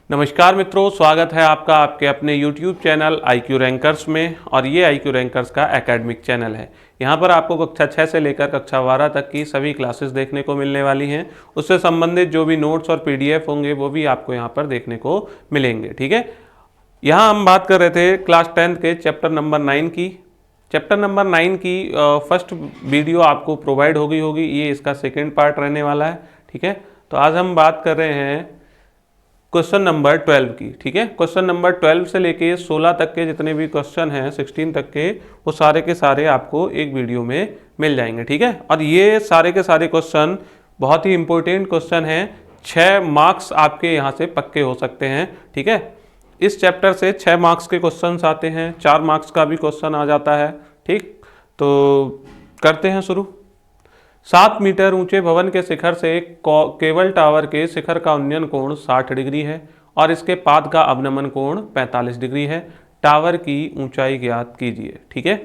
नमस्कार मित्रों, स्वागत है आपका आपके अपने YouTube चैनल IQ रैंकर्स में। और ये IQ रैंकर्स का एकेडमिक चैनल है। यहाँ पर आपको कक्षा 6 से लेकर कक्षा 12 तक की सभी क्लासेस देखने को मिलने वाली हैं। उससे संबंधित जो भी नोट्स और PDF होंगे वो भी आपको यहाँ पर देखने को मिलेंगे। ठीक है, यहाँ हम बात कर रहे थे क्लास 10th के चैप्टर नंबर 9 की। चैप्टर नंबर 9 की फर्स्ट वीडियो आपको प्रोवाइड होगी, ये इसका सेकेंड पार्ट रहने वाला है। ठीक है, तो आज हम बात कर रहे हैं क्वेश्चन नंबर 12 की। ठीक है, क्वेश्चन नंबर 12 से लेके 16 तक के जितने भी क्वेश्चन हैं, 16 तक के, वो सारे के सारे आपको एक वीडियो में मिल जाएंगे। ठीक है, और ये सारे के सारे क्वेश्चन बहुत ही इंपॉर्टेंट क्वेश्चन हैं। 6 मार्क्स आपके यहाँ से पक्के हो सकते हैं। ठीक है, इस चैप्टर से 6 मार्क्स के क्वेश्चन आते हैं, 4 मार्क्स का भी क्वेश्चन आ जाता है। ठीक, तो करते हैं शुरू। 7 मीटर ऊंचे भवन के शिखर से केबल टावर के शिखर का उन्नयन कोण 60 डिग्री है और इसके पाद का अवनमन कोण 45 डिग्री है। टावर की ऊंचाई ज्ञात कीजिए। ठीक है,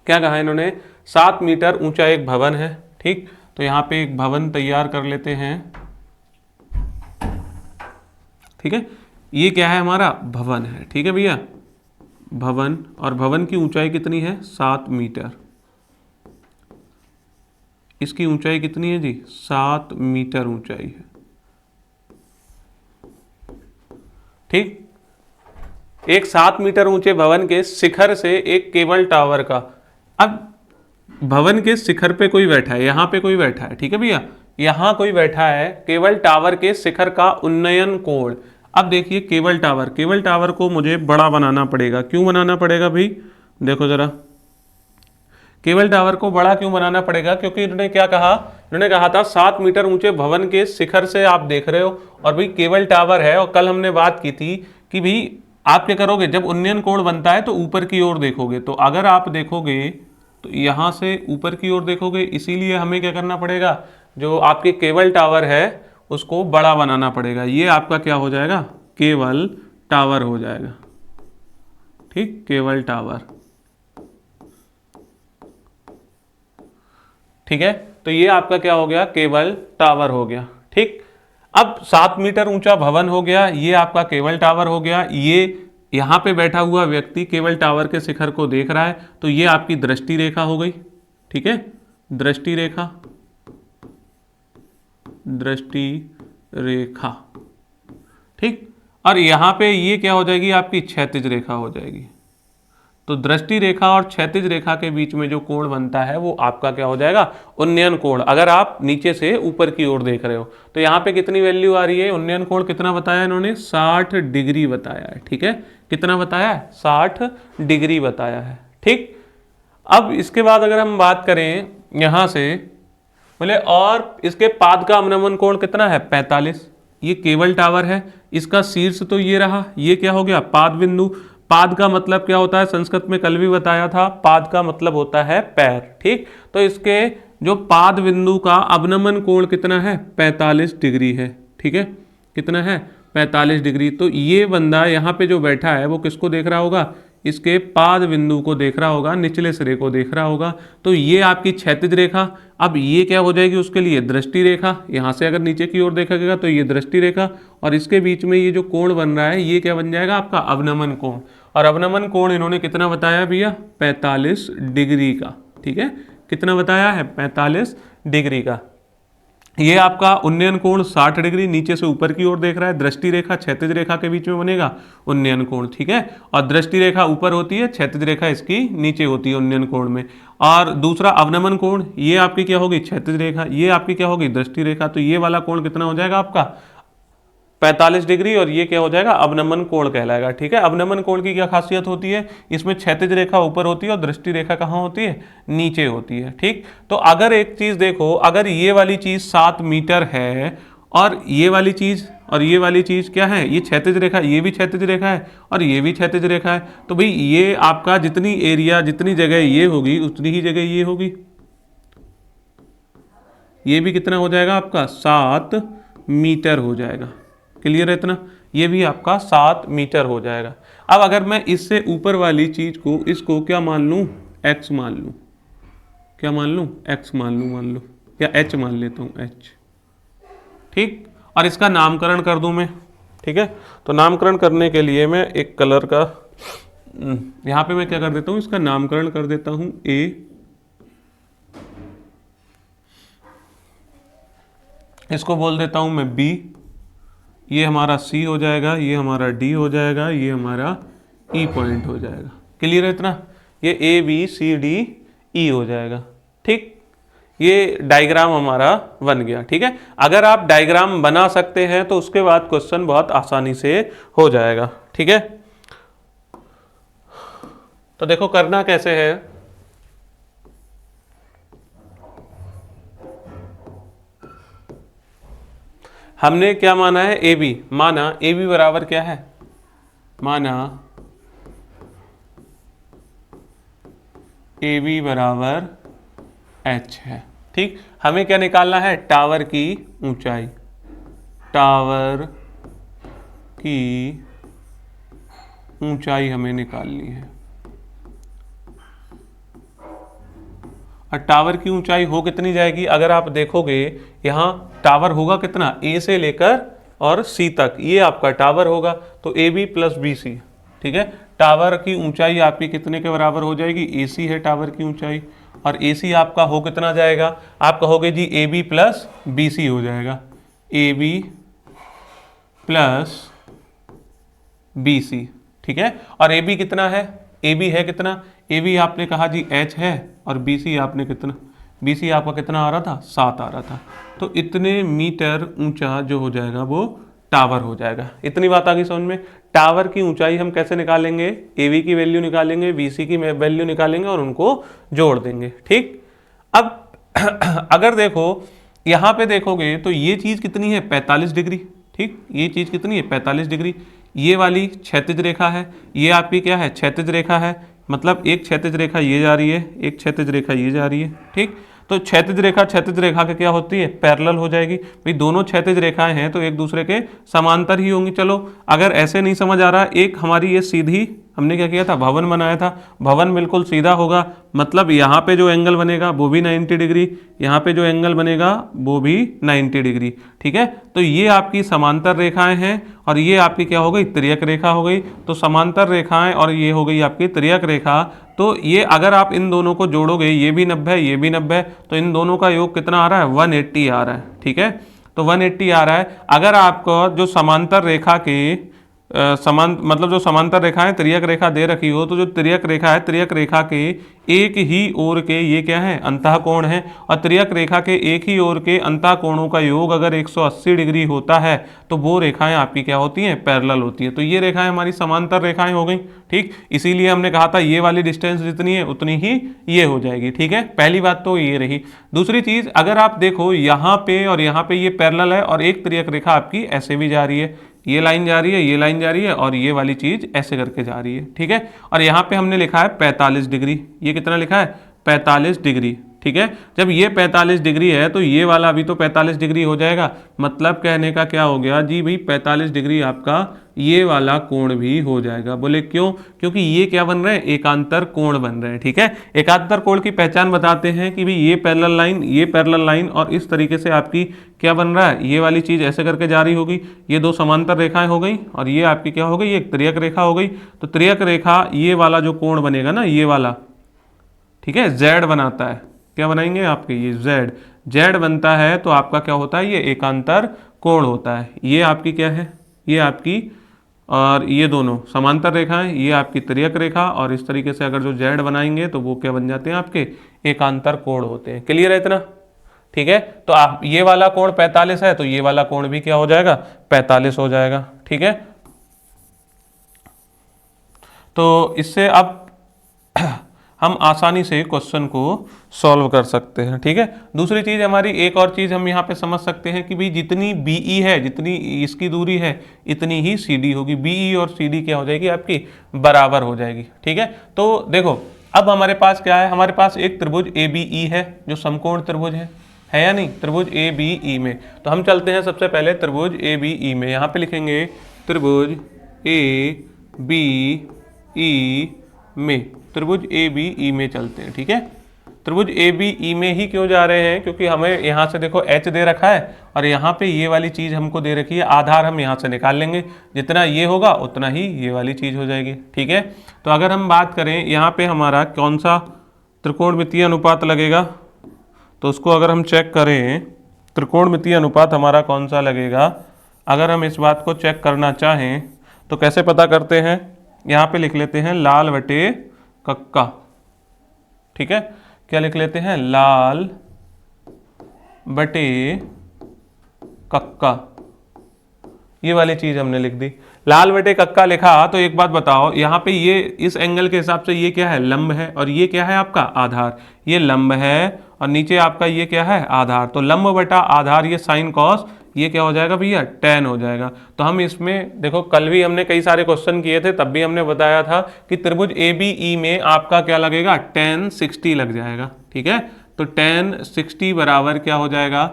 क्या कहा इन्होंने? 7 मीटर ऊंचा एक भवन है। ठीक, तो यहाँ पे एक भवन तैयार कर लेते हैं। ठीक है, ये क्या है? हमारा भवन है। ठीक है भैया, भवन, और भवन की ऊंचाई कितनी है? 7 मीटर। इसकी ऊंचाई कितनी है जी? 7 मीटर ऊंचाई है। ठीक, एक 7 मीटर ऊंचे भवन के शिखर से एक केबल टावर का, अब भवन के शिखर पे कोई बैठा है, यहां पे कोई बैठा है। ठीक है भैया, यहां कोई बैठा है। केबल टावर के शिखर का उन्नयन कोण, अब देखिए केबल टावर को मुझे बड़ा बनाना पड़ेगा। क्यों बनाना पड़ेगा भाई? देखो जरा, केबल टावर को बड़ा क्यों बनाना पड़ेगा? क्योंकि इन्होंने क्या कहा? इन्होंने कहा था 7 मीटर ऊंचे भवन के शिखर से आप देख रहे हो, और भाई केबल टावर है। और कल हमने बात की थी कि भाई आप क्या करोगे, जब उन्नयन कोण बनता है तो ऊपर की ओर देखोगे। तो अगर आप देखोगे तो यहां से ऊपर की ओर देखोगे, इसीलिए हमें क्या करना पड़ेगा, जो आपके केबल टावर है उसको बड़ा बनाना पड़ेगा। ये आपका क्या हो जाएगा? केबल टावर हो जाएगा। ठीक, केबल टावर। ठीक है, तो ये आपका क्या हो गया? केबल टावर हो गया। ठीक, अब 7 मीटर ऊंचा भवन हो गया, ये आपका केबल टावर हो गया। ये यहां पे बैठा हुआ व्यक्ति केबल टावर के शिखर को देख रहा है, तो ये आपकी दृष्टि रेखा हो गई। ठीक है, दृष्टि रेखा, दृष्टि रेखा। ठीक, और यहां पे ये क्या हो जाएगी? आपकी क्षैतिज रेखा हो जाएगी। तो दृष्टि रेखा और क्षैतिज रेखा के बीच में जो कोण बनता है वो आपका क्या हो जाएगा? उन्नयन कोण। अगर आप नीचे से ऊपर की ओर देख रहे हो तो यहाँ पे कितनी वैल्यू आ रही है? उन्नयन कोण कितना बताया इन्होंने? 60 डिग्री बताया है। ठीक है, कितना बताया है? 60 डिग्री बताया है। ठीक, अब इसके बाद अगर हम बात करें यहाँ से, बोले और इसके पाद का अवनमन कोण कितना है? 45। ये केबल टावर है, इसका शीर्ष तो ये रहा, ये क्या हो गया? पाद बिंदु। पाद का मतलब क्या होता है? संस्कृत में कल भी बताया था, पाद का मतलब होता है पैर। ठीक, तो इसके जो पाद बिंदु का अवनमन कोण कितना है? 45 डिग्री है। ठीक है, कितना है? 45 डिग्री। तो ये बंदा यहाँ पे जो बैठा है वो किसको देख रहा होगा? इसके पाद बिंदु को देख रहा होगा, निचले सिरे को देख रहा होगा। तो ये आपकी क्षैतिज रेखा। अब ये क्या हो जाएगी उसके लिए? दृष्टि रेखा। यहाँ से अगर नीचे की ओर देखा गया तो ये दृष्टि रेखा, और इसके बीच में ये जो कोण बन रहा है ये क्या बन जाएगा? आपका अवनमन कोण। और अवनमन कोण इन्होंने कितना बताया भैया? 45 डिग्री का। ठीक है, कितना बताया है? 45 डिग्री का। ये आपका उन्नयन कोण 60 डिग्री, नीचे से ऊपर की ओर देख रहा है। दृष्टि रेखा क्षैतिज रेखा के बीच में बनेगा उन्नयन कोण। ठीक है, और दृष्टि रेखा ऊपर होती है, क्षैतिज रेखा इसकी नीचे होती है उन्नयन कोण में। और दूसरा अवनमन कोण, ये आपकी क्या होगी? क्षैतिज रेखा। ये आपकी क्या होगी? दृष्टि रेखा। तो ये वाला कोण कितना हो जाएगा आपका? 45 डिग्री, और ये क्या हो जाएगा? अवनमन कोण कहलाएगा। ठीक है, अवनमन कोण की क्या खासियत होती है? इसमें क्षैतिज रेखा ऊपर होती है और दृष्टि रेखा कहाँ होती है? नीचे होती है। ठीक, तो अगर एक चीज देखो, अगर ये वाली चीज 7 मीटर है और ये वाली चीज और ये वाली चीज क्या है? ये क्षैतिज रेखा, ये भी क्षैतिज रेखा है और ये भी क्षैतिज रेखा है। तो भाई ये आपका जितनी एरिया, जितनी जगह ये होगी उतनी ही जगह ये होगी। ये भी कितना हो जाएगा आपका? 7 मीटर हो जाएगा। क्लियर है इतना? ये भी आपका 7 मीटर हो जाएगा। अब अगर मैं इससे ऊपर वाली चीज को, इसको क्या मान लूं? x मान लूं। क्या मान लूं? x मान लूं, या h मान लेता हूं, h। ठीक, और इसका नामकरण कर दूं मैं। ठीक है। तो नामकरण करने के लिए मैं एक कलर का यहाँ पे मैं क्या कर देता हूँ, इसका नामकरण कर देता हूँ ए, इसको बोल देता हूँ मैं बी, ये हमारा सी हो जाएगा, ये हमारा डी हो जाएगा, ये हमारा ई पॉइंट हो जाएगा। क्लियर है इतना? ये A B C D E हो जाएगा। ठीक, ये डायग्राम हमारा बन गया। ठीक है, अगर आप डायग्राम बना सकते हैं तो उसके बाद क्वेश्चन बहुत आसानी से हो जाएगा। ठीक है, तो देखो करना कैसे है। हमने क्या माना है, ए बी माना, ए बी बराबर क्या है, माना ए बी बराबर एच है। ठीक, हमें क्या निकालना है, टावर की ऊंचाई, टावर की ऊंचाई हमें निकालनी है। और टावर की ऊंचाई हो कितनी जाएगी, अगर आप देखोगे यहाँ टावर होगा कितना, ए से लेकर और सी तक, ये आपका टावर होगा, तो A B plus B C. ठीक है, टावर की ऊंचाई आपकी कितने के बराबर हो जाएगी, ए सी है टावर की ऊंचाई, और ए सी आपका हो कितना जाएगा, आप कहोगे जी A B plus B C हो जाएगा, A B plus B C. ठीक है, और ए बी कितना है, ए बी है कितना, ए बी आपने कहा जी एच है, और बी सी आपने कितना, बी सी आपका कितना आ रहा था, 7 आ रहा था। तो इतने मीटर ऊंचा जो हो जाएगा वो टावर हो जाएगा। इतनी बात आ गई समझ में। टावर की ऊंचाई हम कैसे निकालेंगे, ए बी की वैल्यू निकालेंगे, बी सी की वैल्यू निकालेंगे और उनको जोड़ देंगे। ठीक, अब अगर देखो यहाँ पे देखोगे तो ये चीज़ कितनी है, 45 डिग्री। ठीक, ये चीज़ कितनी है, 45 डिग्री। ये वाली क्षैतिज रेखा है, ये आपकी क्या है, क्षैतिज रेखा है, मतलब एक क्षैतिज रेखा ये जा रही है, एक क्षैतिज रेखा ये जा रही है। ठीक, तो क्षैतिज रेखा के क्या होती है, पैरेलल हो जाएगी। भाई दोनों क्षैतिज रेखाएं हैं तो एक दूसरे के समांतर ही होंगी। चलो अगर ऐसे नहीं समझ आ रहा, एक हमारी ये सीधी, हमने क्या किया था, भवन बनाया था, भवन बिल्कुल सीधा होगा, मतलब यहाँ पे जो एंगल बनेगा वो भी 90 डिग्री, यहाँ पे जो एंगल बनेगा वो भी 90 डिग्री। ठीक है, तो ये आपकी समांतर रेखाएं हैं और ये आपकी क्या हो गई, तिर्यक रेखा हो गई। तो समांतर रेखाएं और ये हो गई आपकी तिर्यक रेखा। तो ये अगर आप इन दोनों को जोड़ोगे, ये भी 90 ये भी 90, तो इन दोनों का योग कितना आ रहा है, 180 आ रहा है। ठीक है, तो 180 आ रहा है। अगर आपको जो समांतर रेखा के मतलब जो समांतर रेखाएं तिर्यक रेखा दे रखी हो, तो जो तिर्यक रेखा है, तिर्यक रेखा के एक ही ओर के ये क्या है, अंतःकोण है, और तिर्यक रेखा के एक ही ओर के अंतःकोणों का योग अगर 180 डिग्री होता है तो वो रेखाएं आपकी क्या होती हैं, पैरेलल होती हैं। तो ये रेखाएं हमारी समांतर रेखाएं हो गई। ठीक, इसीलिए हमने कहा था ये वाली डिस्टेंस जितनी है उतनी ही ये हो जाएगी। ठीक है, पहली बात तो ये रही। दूसरी चीज, अगर आप देखो यहाँ पे और यहाँ पे ये पैरेलल है और एक तिर्यक रेखा आपकी ऐसे भी जा रही है, ये लाइन जा रही है, ये लाइन जा रही है, और ये वाली चीज ऐसे करके जा रही है। ठीक है, और यहाँ पे हमने लिखा है 45 डिग्री, ये कितना लिखा है, 45 डिग्री। ठीक है, जब ये 45 डिग्री है तो ये वाला भी तो 45 डिग्री हो जाएगा। मतलब कहने का क्या हो गया जी भाई, 45 डिग्री आपका ये वाला कोण भी हो जाएगा। बोले क्यों, क्योंकि ये क्या बन रहे हैं, एकांतर कोण बन रहे हैं। ठीक है, एकांतर कोण की पहचान बताते हैं कि भाई ये पैरेलल लाइन, ये पैरेलल लाइन, और इस तरीके से आपकी क्या बन रहा है, ये वाली चीज ऐसे करके जा रही होगी, ये दो समांतर रेखाएं हो गई, और ये आपकी क्या हो गई, एक त्रियक रेखा हो गई। तो त्रियक रेखा ये वाला जो कोण बनेगा ना, ये वाला, ठीक है, जेड बनाता है। क्या बनाएंगे आपके, ये जेड, जेड बनता है तो आपका क्या होता है, ये एकांतर कोण होता है। ये आपकी क्या है, ये आपकी, और ये दोनों समांतर रेखाएं, ये आपकी तिर्यक रेखा, और इस तरीके से अगर जो जेड बनाएंगे तो वो क्या बन जाते हैं, आपके एकांतर कोण होते हैं। क्लियर है इतना? ठीक है, तो आप ये वाला कोण 45 है तो ये वाला कोण भी क्या हो जाएगा, 45 हो जाएगा। ठीक है, तो इससे अब हम आसानी से क्वेश्चन को सॉल्व कर सकते हैं। ठीक है, दूसरी चीज हमारी, एक और चीज हम यहाँ पे समझ सकते हैं कि भाई जितनी बीई है, जितनी इसकी दूरी है, इतनी ही सीडी होगी। बीई और सीडी क्या हो जाएगी, आपकी बराबर हो जाएगी। ठीक है, तो देखो अब हमारे पास क्या है, हमारे पास एक त्रिभुज ए बी ई है जो समकोण त्रिभुज है या नहीं, त्रिभुज ए बी ई में। तो हम चलते हैं सबसे पहले त्रिभुज ए बी ई में। यहाँ पे लिखेंगे त्रिभुज ए बी ई में, त्रिभुज ए बी ई में चलते हैं। ठीक है, त्रिभुज ए बी ई में ही क्यों जा रहे हैं, क्योंकि हमें यहाँ से देखो एच दे रखा है और यहाँ पे ये वाली चीज़ हमको दे रखी है, आधार हम यहाँ से निकाल लेंगे, जितना ये होगा उतना ही ये वाली चीज़ हो जाएगी। ठीक है, तो अगर हम बात करें यहाँ पे हमारा कौन सा त्रिकोणमितीय अनुपात लगेगा, तो उसको अगर हम चेक करें त्रिकोणमितीय अनुपात हमारा कौन सा लगेगा, अगर हम इस बात को चेक करना चाहें तो कैसे पता करते हैं, यहाँ पे लिख लेते हैं लाल बटे कक्का। ठीक है, क्या लिख लेते हैं, लाल बटे कक्का, ये वाली चीज हमने लिख दी। लाल बटे कक्का लिखा, तो एक बात बताओ, यहाँ पे ये इस एंगल के हिसाब से ये क्या है, लंब है, और ये क्या है आपका आधार, ये लंब है और नीचे आपका ये क्या है आधार, तो लंब बटा आधार ये साइन कॉस, ये क्या हो जाएगा भैया, tan हो जाएगा। तो हम इसमें देखो कल भी हमने कई सारे क्वेश्चन किए थे, तब भी हमने बताया था कि त्रिभुज ए बी ई में आपका क्या लगेगा, tan 60 लग जाएगा। ठीक है, तो tan 60 बराबर क्या हो जाएगा,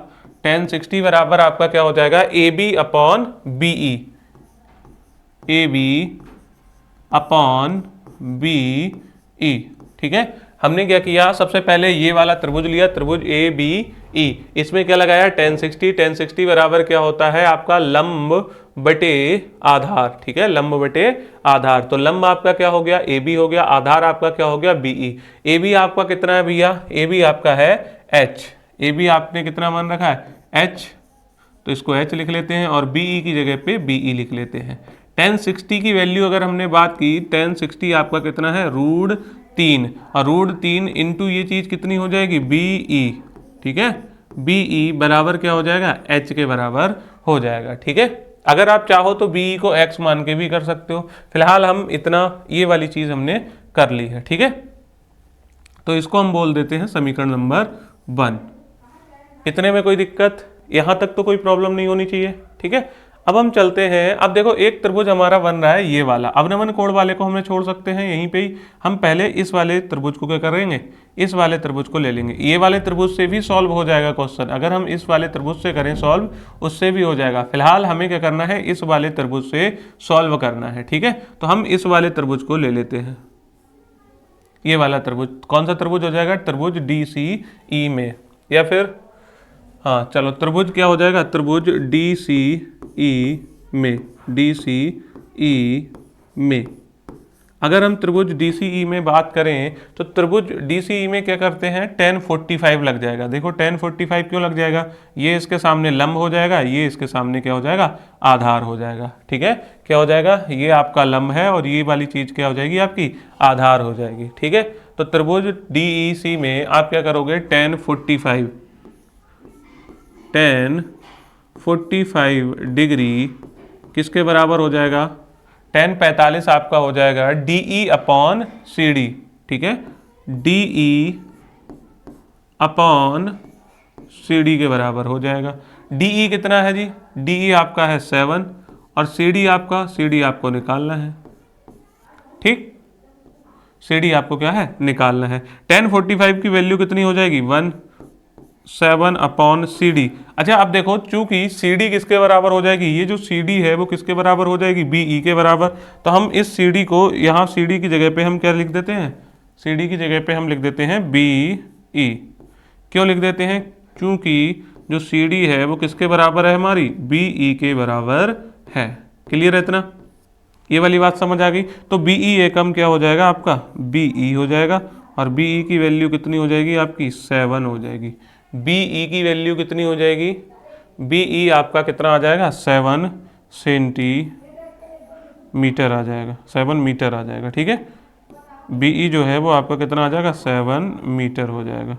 tan 60 बराबर आपका क्या हो जाएगा, A B upon B E, A B upon B E. ठीक है, हमने क्या किया, सबसे पहले ये वाला त्रिभुज लिया, त्रिभुज ए बी ई, इसमें क्या लगाया tan 60, tan 60 बराबर क्या होता है आपका लंब बटे आधार। ठीक है, लंब बटे आधार, तो लंब आपका क्या हो गया, ए बी हो गया, आधार आपका क्या हो गया, बी ई। ए बी आपका कितना है भैया, ए बी आपका है एच, ए बी आपने कितना मान रखा है एच, तो इसको एच लिख लेते हैं और बी ई की जगह पे बी ई लिख लेते हैं। tan 60 की वैल्यू अगर हमने बात की, tan 60 आपका कितना है √3, और √3 इंटू ये चीज कितनी हो जाएगी, बी ई। ठीक है, बी ई बराबर क्या हो जाएगा, एच के बराबर हो जाएगा। ठीक है, अगर आप चाहो तो बी ई को एक्स मान के भी कर सकते हो, फिलहाल हम इतना ये वाली चीज हमने कर ली है। ठीक है, तो इसको हम बोल देते हैं समीकरण नंबर 1। इतने में कोई दिक्कत, यहां तक तो कोई प्रॉब्लम नहीं होनी चाहिए। ठीक है, अब हम चलते हैं, अब देखो एक त्रिभुज हमारा बन रहा है ये वाला, अवनमन कोण वाले को हमने छोड़ सकते हैं यहीं पे ही, हम पहले इस वाले त्रिभुज को क्या करेंगे, इस वाले त्रिभुज को ले लेंगे। ये वाले त्रिभुज से भी सॉल्व हो जाएगा क्वेश्चन, अगर हम इस वाले त्रिभुज से करें सॉल्व, उससे भी हो जाएगा। फिलहाल हमें क्या करना है, इस वाले त्रिभुज से सॉल्व करना है। ठीक है, तो हम इस वाले त्रिभुज को ले लेते हैं, ये वाला त्रिभुज कौन सा त्रिभुज हो जाएगा, त्रिभुज डी सी ई में, या फिर हाँ चलो त्रिभुज क्या हो जाएगा, त्रिभुज डी सी ई में, डी सी ई में। अगर हम त्रिभुज डी सी ई में बात करें तो त्रिभुज डी सी ई में क्या करते हैं, tan 45 लग जाएगा। देखो tan 45 क्यों लग जाएगा, ये इसके सामने लंब हो जाएगा, ये इसके सामने क्या हो जाएगा, आधार हो जाएगा। ठीक है, क्या हो जाएगा, ये आपका लंब है और ये वाली चीज क्या हो जाएगी, आपकी आधार हो जाएगी। ठीक है, तो त्रिभुज डी ई सी में आप क्या करोगे, tan 45 डिग्री किसके बराबर हो जाएगा, tan 45 आपका हो जाएगा D E upon C D. ठीक है, D E upon C D के बराबर हो जाएगा। डी ई कितना है जी, डी ई आपका है 7 और सी डी आपको निकालना है। ठीक, सी डी आपको क्या है, निकालना है। tan 45 की वैल्यू कितनी हो जाएगी, 7 अपॉन सी डी। अच्छा अब देखो, चूंकि सी डी किसके बराबर हो जाएगी, ये जो सी डी है वो किसके बराबर हो जाएगी, बी ई के बराबर। तो हम इस सी डी को यहाँ सी डी की जगह पे हम क्या लिख देते हैं, सी डी की जगह पे हम लिख देते हैं बी ई। क्यों लिख देते हैं, क्योंकि जो सी डी है वो किसके बराबर है, हमारी बी ई के बराबर है। क्लियर है इतना, ये वाली बात समझ आ गई। तो बी ई एकम क्या हो जाएगा आपका, बी ई हो जाएगा, और बी ई की वैल्यू कितनी हो जाएगी आपकी, 7 हो जाएगी। बी ई की वैल्यू कितनी हो जाएगी, बी ई आपका कितना आ जाएगा, 7 सेंटीमीटर आ जाएगा, 7 मीटर आ जाएगा। ठीक है, बी ई जो है वो आपका कितना आ जाएगा, 7 मीटर हो जाएगा।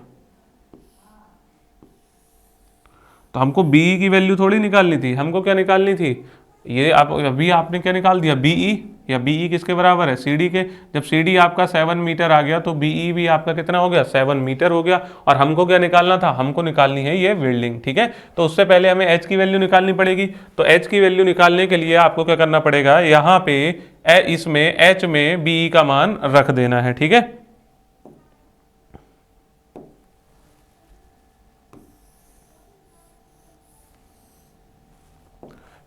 तो हमको बी ई की वैल्यू थोड़ी निकालनी थी, हमको क्या निकालनी थी, ये आप अभी आपने क्या निकाल दिया, बी ई, या बी ई किसके बराबर है, सी डी के। जब सी डी आपका 7 मीटर आ गया तो बी ई भी आपका कितना हो गया, 7 मीटर हो गया। और हमको क्या निकालना था, हमको निकालनी है ये बिल्डिंग। ठीक है, तो उससे पहले हमें एच की वैल्यू निकालनी पड़ेगी। तो एच की वैल्यू निकालने के लिए आपको क्या करना पड़ेगा, यहाँ पे इसमें एच में बी ई का मान रख देना है। ठीक है,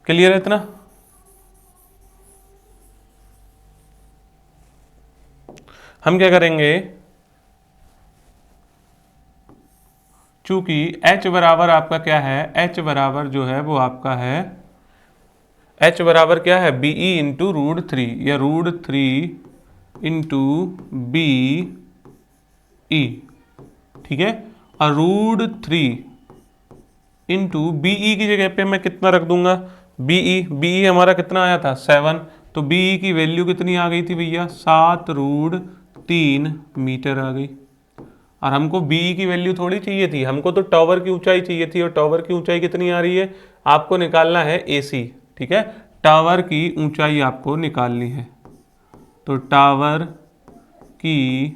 क्लियर है इतना। हम क्या करेंगे, चूंकि h बराबर आपका क्या है, h बराबर जो है वो आपका है, h बराबर क्या है, B E into root three या root three into B E, ठीक है। और root three into B E की जगह पे मैं कितना रख दूंगा, बी ई हमारा कितना आया था 7, तो बी ई की वैल्यू कितनी आ गई थी भैया, 7√3 मीटर आ गई। और हमको बी ई की वैल्यू थोड़ी चाहिए थी, हमको तो टावर की ऊंचाई चाहिए थी, और टावर की ऊंचाई कितनी आ रही है, आपको निकालना है ए सी, ठीक है। टावर की ऊंचाई आपको निकालनी है, तो टावर की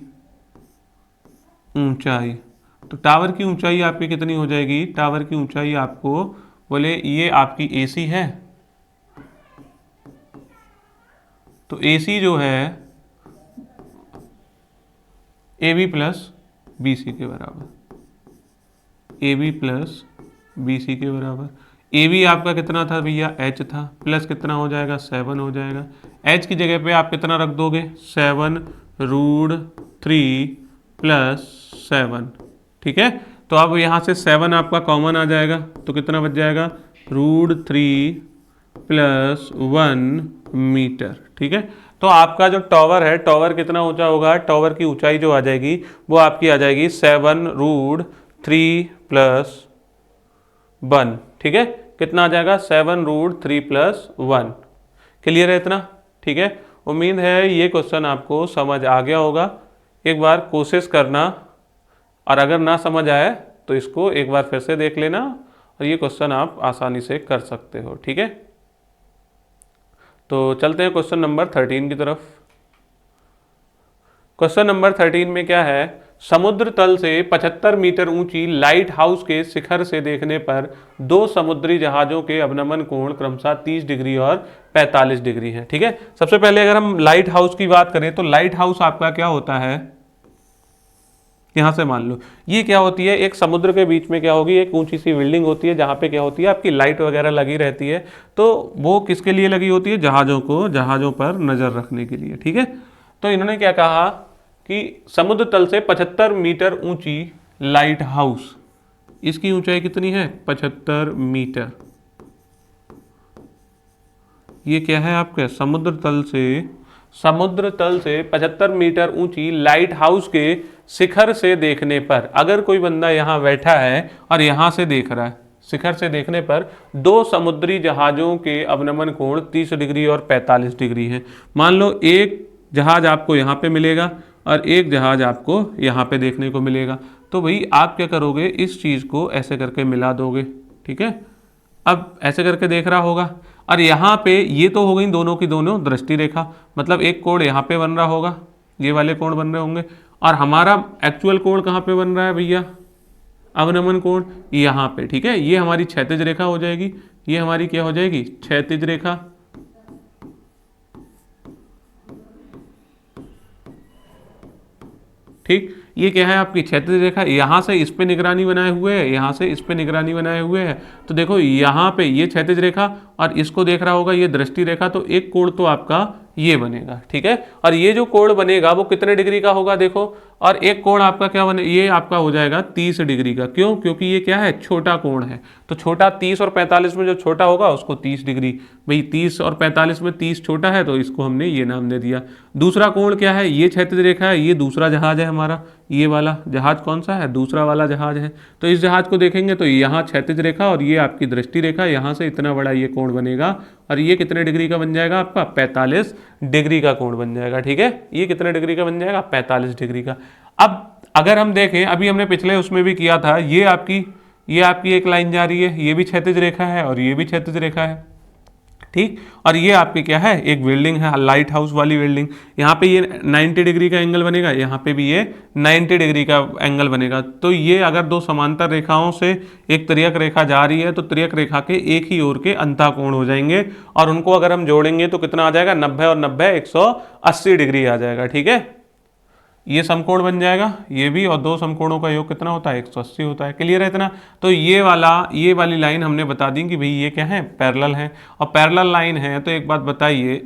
ऊंचाई, तो टावर की ऊंचाई आपकी कितनी हो जाएगी, टावर की ऊंचाई आपको बोले ये आपकी एसी है, तो एसी जो है A B plus B C के बराबर, A B plus B C के बराबर। ए बी आपका कितना था भैया, एच था, प्लस कितना हो जाएगा 7 हो जाएगा। एच की जगह पे आप कितना रख दोगे, 7√3 प्लस 7, ठीक है। तो अब यहाँ से 7 आपका कॉमन आ जाएगा, तो कितना बच जाएगा, √3 प्लस 1 मीटर, ठीक है। तो आपका जो टावर है, टावर कितना ऊंचा होगा, टावर की ऊंचाई जो आ जाएगी वो आपकी आ जाएगी 7√3 प्लस 1, ठीक है। कितना आ जाएगा, 7√3 प्लस 1। क्लियर है इतना, ठीक है। उम्मीद है ये क्वेश्चन आपको समझ आ गया होगा। एक बार कोशिश करना, और अगर ना समझ आए तो इसको एक बार फिर से देख लेना, और ये क्वेश्चन आप आसानी से कर सकते हो, ठीक है। तो चलते हैं क्वेश्चन नंबर 13 की तरफ। क्वेश्चन नंबर 13 में क्या है, समुद्र तल से 75 मीटर ऊंची लाइट हाउस के शिखर से देखने पर दो समुद्री जहाजों के अवनमन कोण क्रमशः 30 डिग्री और 45 डिग्री है, ठीक है। सबसे पहले अगर हम लाइट हाउस की बात करें तो लाइट हाउस आपका क्या होता है, यहां से मान लो ये क्या होती है, एक समुद्र के बीच में क्या होगी, एक ऊंची सी बिल्डिंग होती है जहां पे क्या होती है आपकी लाइट वगैरह लगी रहती है। तो वो किसके लिए लगी होती है, जहाजों को, जहाजों पर नजर रखने के लिए, ठीक है। तो इन्होंने क्या कहा कि समुद्र तल से 75 मीटर ऊंची लाइट हाउस, इसकी ऊंचाई कितनी है 75 मीटर। ये क्या है आपके समुद्र तल से 75 मीटर ऊंची लाइट हाउस के शिखर से देखने पर, अगर कोई बंदा यहां बैठा है और यहां से देख रहा है, शिखर से देखने पर दो समुद्री जहाजों के अवनमन कोण 30 डिग्री और 45 डिग्री है। मान लो एक जहाज आपको यहाँ पे मिलेगा और एक जहाज आपको यहाँ पे देखने को मिलेगा, तो भाई आप क्या करोगे, इस चीज़ को ऐसे करके मिला दोगे, ठीक है। अब ऐसे करके देख रहा होगा, और यहाँ पे ये तो हो गई दोनों की दोनों दृष्टि रेखा, मतलब एक कोण यहाँ पे बन रहा होगा, ये वाले कोण बन रहे होंगे, और हमारा एक्चुअल कोण कहाँ पे बन रहा है भैया, अवनमन कोण यहाँ पे, ठीक है। ये हमारी क्षैतिज रेखा हो जाएगी, ये हमारी क्या हो जाएगी, क्षैतिज रेखा, ठीक। ये क्या है आपकी क्षैतिज रेखा, यहाँ से इस पे निगरानी बनाए हुए है, यहाँ से इस पे निगरानी बनाए हुए है। तो देखो यहाँ पे ये क्षैतिज रेखा और इसको देख रहा होगा ये दृष्टि रेखा, तो एक कोण तो आपका ये बनेगा, ठीक है। और ये जो कोण बनेगा वो कितने डिग्री का होगा देखो, और एक कोण आपका क्या बने, ये आपका हो जाएगा 30 डिग्री का। क्यों, क्योंकि ये क्या है छोटा कोण है, तो छोटा 30 और 45 में जो छोटा होगा उसको 30 डिग्री, भाई 30 और 45 में 30 छोटा है, तो इसको हमने ये नाम दे दिया। दूसरा कोण क्या है, ये क्षैतिज रेखा है, ये दूसरा जहाज है हमारा, ये वाला जहाज कौन सा है, दूसरा वाला जहाज है। तो इस जहाज को देखेंगे तो यहाँ क्षैतिज रेखा और ये आपकी दृष्टि रेखा, यहाँ से इतना बड़ा ये कोण बनेगा, और ये कितने डिग्री का बन जाएगा आपका 45 डिग्री का कोण बन जाएगा, ठीक है। ये कितने डिग्री का बन जाएगा 45 डिग्री का। अब अगर हम देखें, अभी हमने पिछले उसमें भी किया था, ये आपकी एक लाइन जा रही है, ये भी क्षैतिज रेखा है और ये भी क्षैतिज रेखा है, ठीक। और ये आपकी क्या है, एक बिल्डिंग है लाइट हाउस वाली बिल्डिंग, यहाँ पे ये 90 डिग्री का एंगल बनेगा, यहाँ पे भी ये 90 डिग्री का एंगल बनेगा। तो ये अगर दो समांतर रेखाओं से एक त्रियक रेखा जा रही है, तो त्रियक रेखा के एक ही ओर के अंतःकोण हो जाएंगे, और उनको अगर हम जोड़ेंगे तो कितना आ जाएगा, 90 और 90 180 डिग्री आ जाएगा, ठीक है। ये समकोण बन जाएगा, ये भी, और दो समकोणों का योग कितना होता है 180 होता है। क्लियर है इतना। तो ये वाली लाइन हमने बता दी कि भाई ये क्या है, पैरेलल है, और पैरेलल लाइन है। तो एक बात बताइए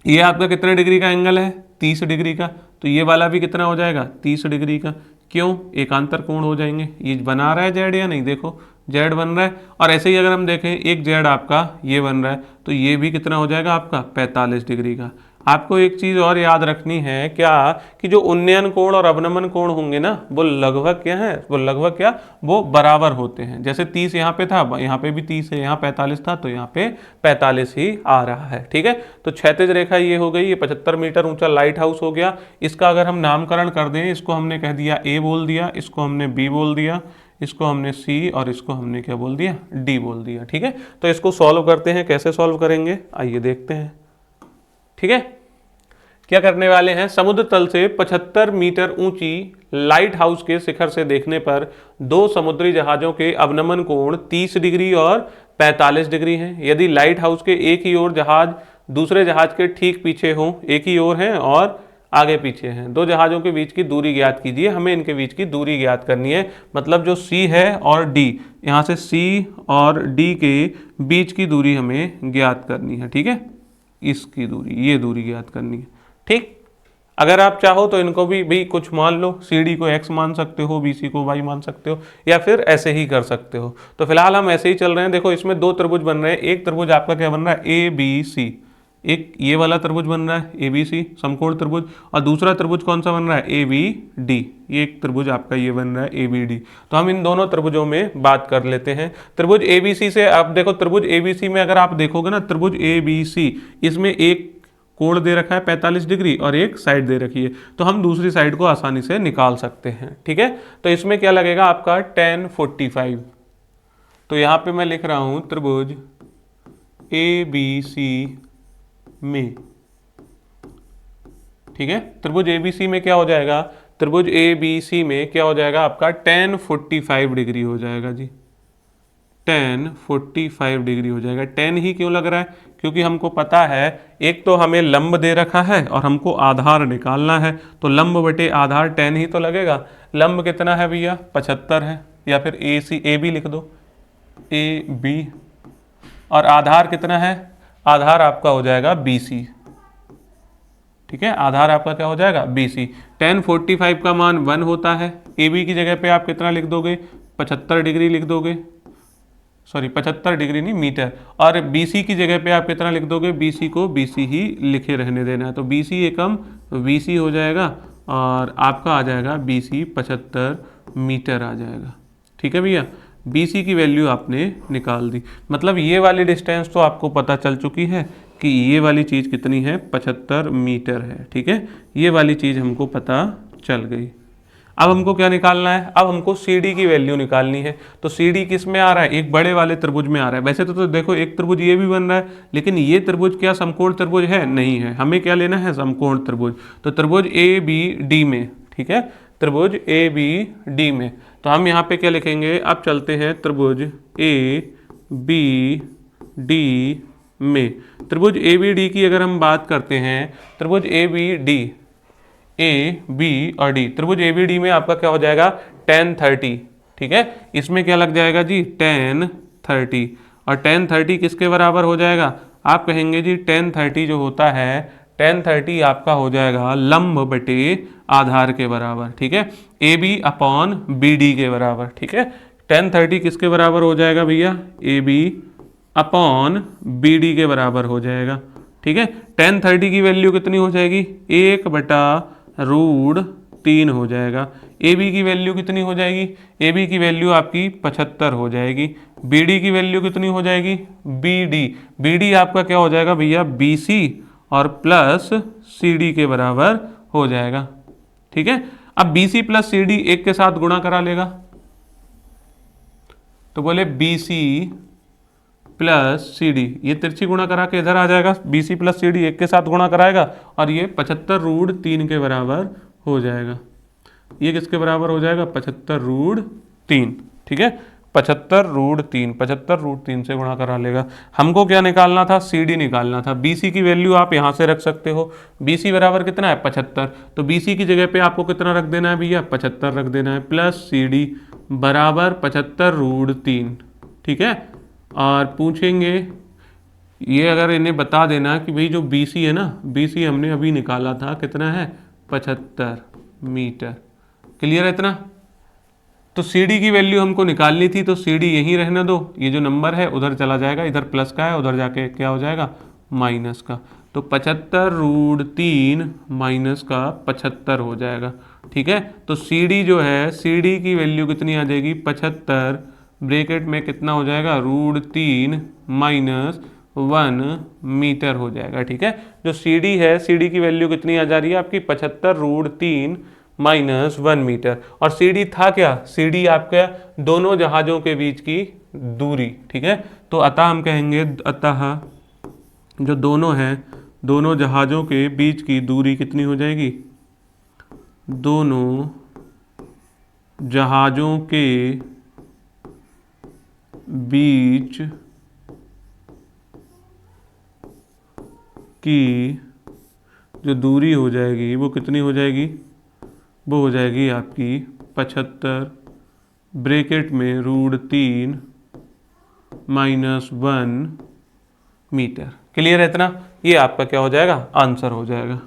ये आपका कितने डिग्री का एंगल है, 30 डिग्री का, तो ये वाला भी कितना हो जाएगा 30 डिग्री का। क्यों? एकांतर कोण हो जाएंगे। ये बना रहा है जेड या नहीं, देखो जेड बन रहा है। और ऐसे ही अगर हम देखें एक जेड आपका ये बन रहा है, तो ये भी कितना हो जाएगा आपका 45 डिग्री का। आपको एक चीज़ और याद रखनी है क्या, कि जो उन्नयन कोण और अवनमन कोण होंगे ना, वो लगभग क्या है, वो लगभग क्या, वो बराबर होते हैं। जैसे 30 यहाँ पे था, यहाँ पे भी 30 है, यहाँ 45 था, तो यहाँ पे 45 ही आ रहा है। ठीक है, तो क्षैतिज रेखा ये हो गई, ये 75 मीटर ऊंचा लाइट हाउस हो गया। इसका अगर हम नामकरण कर दें, इसको हमने कह दिया ए बोल दिया, इसको हमने बी बोल दिया, इसको हमने सी, और इसको हमने क्या बोल दिया, डी बोल दिया। ठीक है, तो इसको सॉल्व करते हैं। कैसे सॉल्व करेंगे, आइए देखते हैं। ठीक है, क्या करने वाले हैं, समुद्र तल से 75 मीटर ऊंची लाइट हाउस के शिखर से देखने पर दो समुद्री जहाजों के अवनमन कोण 30 डिग्री और 45 डिग्री हैं। यदि लाइट हाउस के एक ही ओर जहाज दूसरे जहाज के ठीक पीछे हो, एक ही ओर हैं और आगे पीछे हैं, दो जहाजों के बीच की दूरी ज्ञात कीजिए। हमें इनके बीच की दूरी ज्ञात करनी है, मतलब जो सी है और डी, यहाँ से सी और डी के बीच की दूरी हमें ज्ञात करनी है। ठीक है, इसकी दूरी, ये दूरी ज्ञात करनी है। ठीक, अगर आप चाहो तो इनको भी कुछ मान लो, सी डी को x मान सकते हो, बी सी को y मान सकते हो, या फिर ऐसे ही कर सकते हो। तो फिलहाल हम ऐसे ही चल रहे हैं। देखो इसमें दो त्रिभुज बन रहे हैं। एक त्रिभुज आपका क्या बन रहा है, ए बी सी, एक ये वाला त्रिभुज बन रहा है ए बी सी समकोण त्रिभुज, और दूसरा त्रिभुज कौन सा बन रहा है, ए बी डी। ये एक त्रिभुज आपका ये बन रहा है ए बी डी। तो हम इन दोनों त्रिभुजों में बात कर लेते हैं। त्रिभुज ए बी सी से आप देखो, त्रिभुज ए बी सी में अगर आप देखोगे ना, त्रिभुज ए बी सी, इसमें एक कोण दे रखा है 45 डिग्री और एक साइड दे रखी है, तो हम दूसरी साइड को आसानी से निकाल सकते हैं। ठीक है, तो इसमें क्या लगेगा आपका tan 45। तो यहाँ पे मैं लिख रहा हूं त्रिभुज ए बी सी में, ठीक है, त्रिभुज ए बी सी में क्या हो जाएगा, त्रिभुज ए बी सी में क्या हो जाएगा आपका tan 45 डिग्री हो जाएगा जी, tan 45 डिग्री हो जाएगा। tan ही क्यों लग रहा है, क्योंकि हमको पता है एक तो हमें लंब दे रखा है और हमको आधार निकालना है, तो लंब बटे आधार tan ही तो लगेगा। लंब कितना है भैया, 75 है, या फिर ए सी, ए बी लिख दो, ए बी, और आधार कितना है, आधार आपका हो जाएगा बी सी। ठीक है, आधार आपका क्या हो जाएगा, बी सी। tan 45 का मान 1 होता है। ए बी की जगह पे आप कितना लिख दोगे, 75 डिग्री लिख दोगे, सॉरी 75 डिग्री नहीं, मीटर। और BC की जगह पे आप कितना लिख दोगे, BC को BC ही लिखे रहने देना है, तो BC एकम VC हो जाएगा और आपका आ जाएगा BC 75 मीटर आ जाएगा। ठीक है भैया, BC की वैल्यू आपने निकाल दी, मतलब ये वाली डिस्टेंस तो आपको पता चल चुकी है कि ये वाली चीज़ कितनी है, 75 मीटर है। ठीक है, ये वाली चीज़ हमको पता चल गई। अब हमको क्या निकालना है, अब हमको CD की वैल्यू निकालनी है। तो CD किस में आ रहा है, एक बड़े वाले त्रिभुज में आ रहा है। वैसे तो देखो एक त्रिभुज ये भी बन रहा है, लेकिन ये त्रिभुज क्या समकोण त्रिभुज है, नहीं है। हमें क्या लेना है, समकोण त्रिभुज। तो त्रिभुज ABD में, ठीक है, त्रिभुज ABD में, तो हम यहाँ पे क्या लिखेंगे, अब चलते हैं त्रिभुज ABD में। त्रिभुज ABD की अगर हम बात करते हैं, त्रिभुज ABD, ए बी और डी, त्रिभुज ए बी डी में आपका क्या हो जाएगा, tan 30। ठीक है, इसमें क्या लग जाएगा जी, tan 30, और tan 30 किसके बराबर हो जाएगा, आप कहेंगे जी tan 30 जो होता है, tan 30 आपका हो जाएगा लंब बटे आधार के बराबर। ठीक है, A B upon B D के बराबर। ठीक है, tan 30 किसके बराबर हो जाएगा भैया, A B upon B D के बराबर हो जाएगा। ठीक है, tan 30 की वैल्यू कितनी हो जाएगी, 1/√3 हो जाएगा। ए बी की वैल्यू कितनी हो जाएगी, ए बी की वैल्यू आपकी 75 हो जाएगी। बी डी की वैल्यू कितनी हो जाएगी, बी डी आपका क्या हो जाएगा भैया, बी सी और प्लस सी डी के बराबर हो जाएगा। ठीक है, अब B C plus C D एक के साथ गुणा करा लेगा, तो बोले B C plus C D, ये तिरछी गुणा करा के इधर आ जाएगा, B C plus C D एक के साथ गुणा कराएगा और ये 75√3 के बराबर हो जाएगा। ये किसके बराबर हो जाएगा, 75√3। ठीक है, 75√3 से गुणा करा लेगा। हमको क्या निकालना था, सी डी निकालना था। बी सी की वैल्यू आप यहाँ से रख सकते हो, बी सी बराबर कितना है, 75, तो बी सी की जगह पे आपको कितना रख देना है भैया, 75 रख देना है, प्लस सी डी बराबर 75√3। ठीक है, और पूछेंगे ये, अगर इन्हें बता देना कि भाई जो BC है ना, BC हमने अभी निकाला था कितना है, 75 मीटर। क्लियर है इतना? तो सी डी की वैल्यू हमको निकालनी थी, तो सी डी यहीं रहने दो, ये जो नंबर है उधर चला जाएगा, इधर प्लस का है, उधर जाके क्या हो जाएगा माइनस का। तो 75√3 माइनस का 75 हो जाएगा। ठीक है, तो सी डी जो है, सी डी की वैल्यू कितनी आ जाएगी 75, ब्रैकेट में कितना हो जाएगा √3 माइनस 1 मीटर हो जाएगा। ठीक है, जो सी डी है, सी डी की वैल्यू कितनी आ जा रही है आपकी 75√3 माइनस 1 मीटर। और सी डी था क्या, सी डी आपका दोनों जहाज़ों के बीच की दूरी। ठीक है, तो अतः हम कहेंगे, अतः जो दोनों हैं, दोनों जहाज़ों के बीच की दूरी कितनी हो जाएगी, दोनों जहाज़ों के बीच की जो दूरी हो जाएगी वो कितनी हो जाएगी, वो हो जाएगी आपकी 75 ब्रैकेट में √3 माइनस 1 मीटर। क्लियर है इतना? ये आपका क्या हो जाएगा, आंसर हो जाएगा।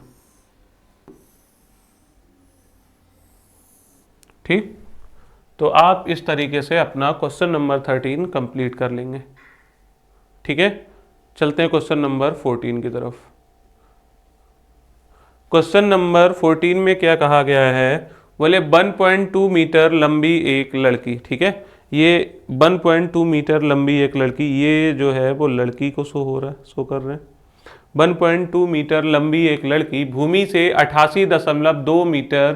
ठीक, तो आप इस तरीके से अपना क्वेश्चन नंबर 13 कंप्लीट कर लेंगे। ठीक है, चलते हैं क्वेश्चन नंबर 14 की तरफ। क्वेश्चन नंबर 14 में क्या कहा गया है, बोले 1.2 मीटर लंबी एक लड़की। ठीक है, ये 1.2 मीटर लंबी एक लड़की, ये जो है वो लड़की को शो हो रहा है, शो कर रहे हैं। 1.2 मीटर लंबी एक लड़की भूमि से 88.2 मीटर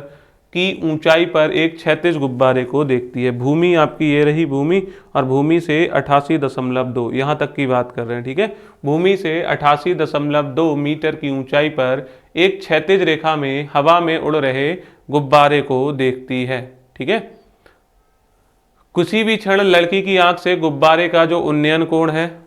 की ऊंचाई पर एक क्षैतिज गुब्बारे को देखती है। भूमि आपकी ये रही भूमि, और भूमि से 88.2 यहाँ तक की बात कर रहे हैं। ठीक है, भूमि से 88.2 मीटर की ऊंचाई पर एक क्षैतिज रेखा में हवा में उड़ रहे गुब्बारे को देखती है। ठीक है, किसी भी क्षण लड़की की आंख से गुब्बारे का जो उन्नयन कोण है,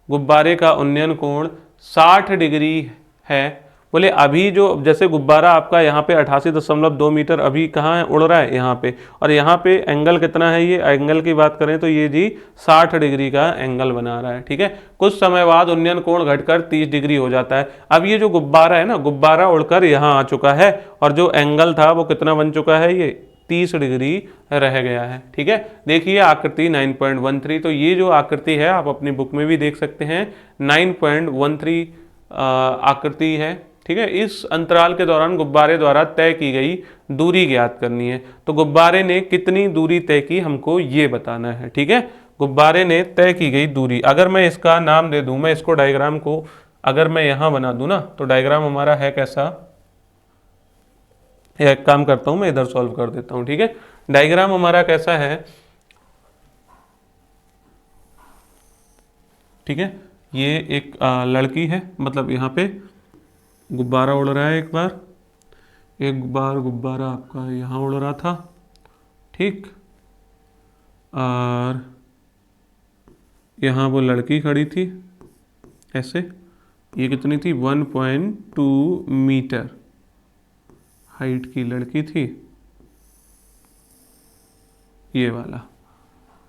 गुब्बारे का उन्नयन कोण 60 डिग्री है। बोले अभी जो जैसे गुब्बारा आपका यहाँ पे 88.2 मीटर अभी कहाँ है, उड़ रहा है यहाँ पे, और यहाँ पे एंगल कितना है, ये एंगल की बात करें तो ये जी 60 डिग्री का एंगल बना रहा है। ठीक है, कुछ समय बाद उन्नयन कोण घटकर 30 डिग्री हो जाता है। अब ये जो गुब्बारा है ना, गुब्बारा उड़कर यहाँ आ चुका है, और जो एंगल था वो कितना बन चुका है, ये 30 डिग्री रह गया है। ठीक है, देखिए आकृति 9.13, तो ये जो आकृति है आप अपनी बुक में भी देख सकते हैं, 9.13 आकृति है। ठीक है, इस अंतराल के दौरान गुब्बारे द्वारा तय की गई दूरी ज्ञात करनी है। तो गुब्बारे ने कितनी दूरी तय की हमको ये बताना है। ठीक है, गुब्बारे ने तय की गई दूरी, अगर मैं इसका नाम दे दूं, मैं इसको डायग्राम को अगर मैं यहां बना दूं ना, तो डायग्राम हमारा है कैसा, एक काम करता हूं मैं इधर सॉल्व कर देता हूं। ठीक है, डायग्राम हमारा कैसा है, ठीक है, ये एक लड़की है, मतलब यहाँ पे गुब्बारा उड़ रहा है, एक बार गुब्बारा आपका यहाँ उड़ रहा था। ठीक, और यहाँ वो लड़की खड़ी थी ऐसे, ये कितनी थी 1.2 मीटर हाइट की लड़की थी, ये वाला।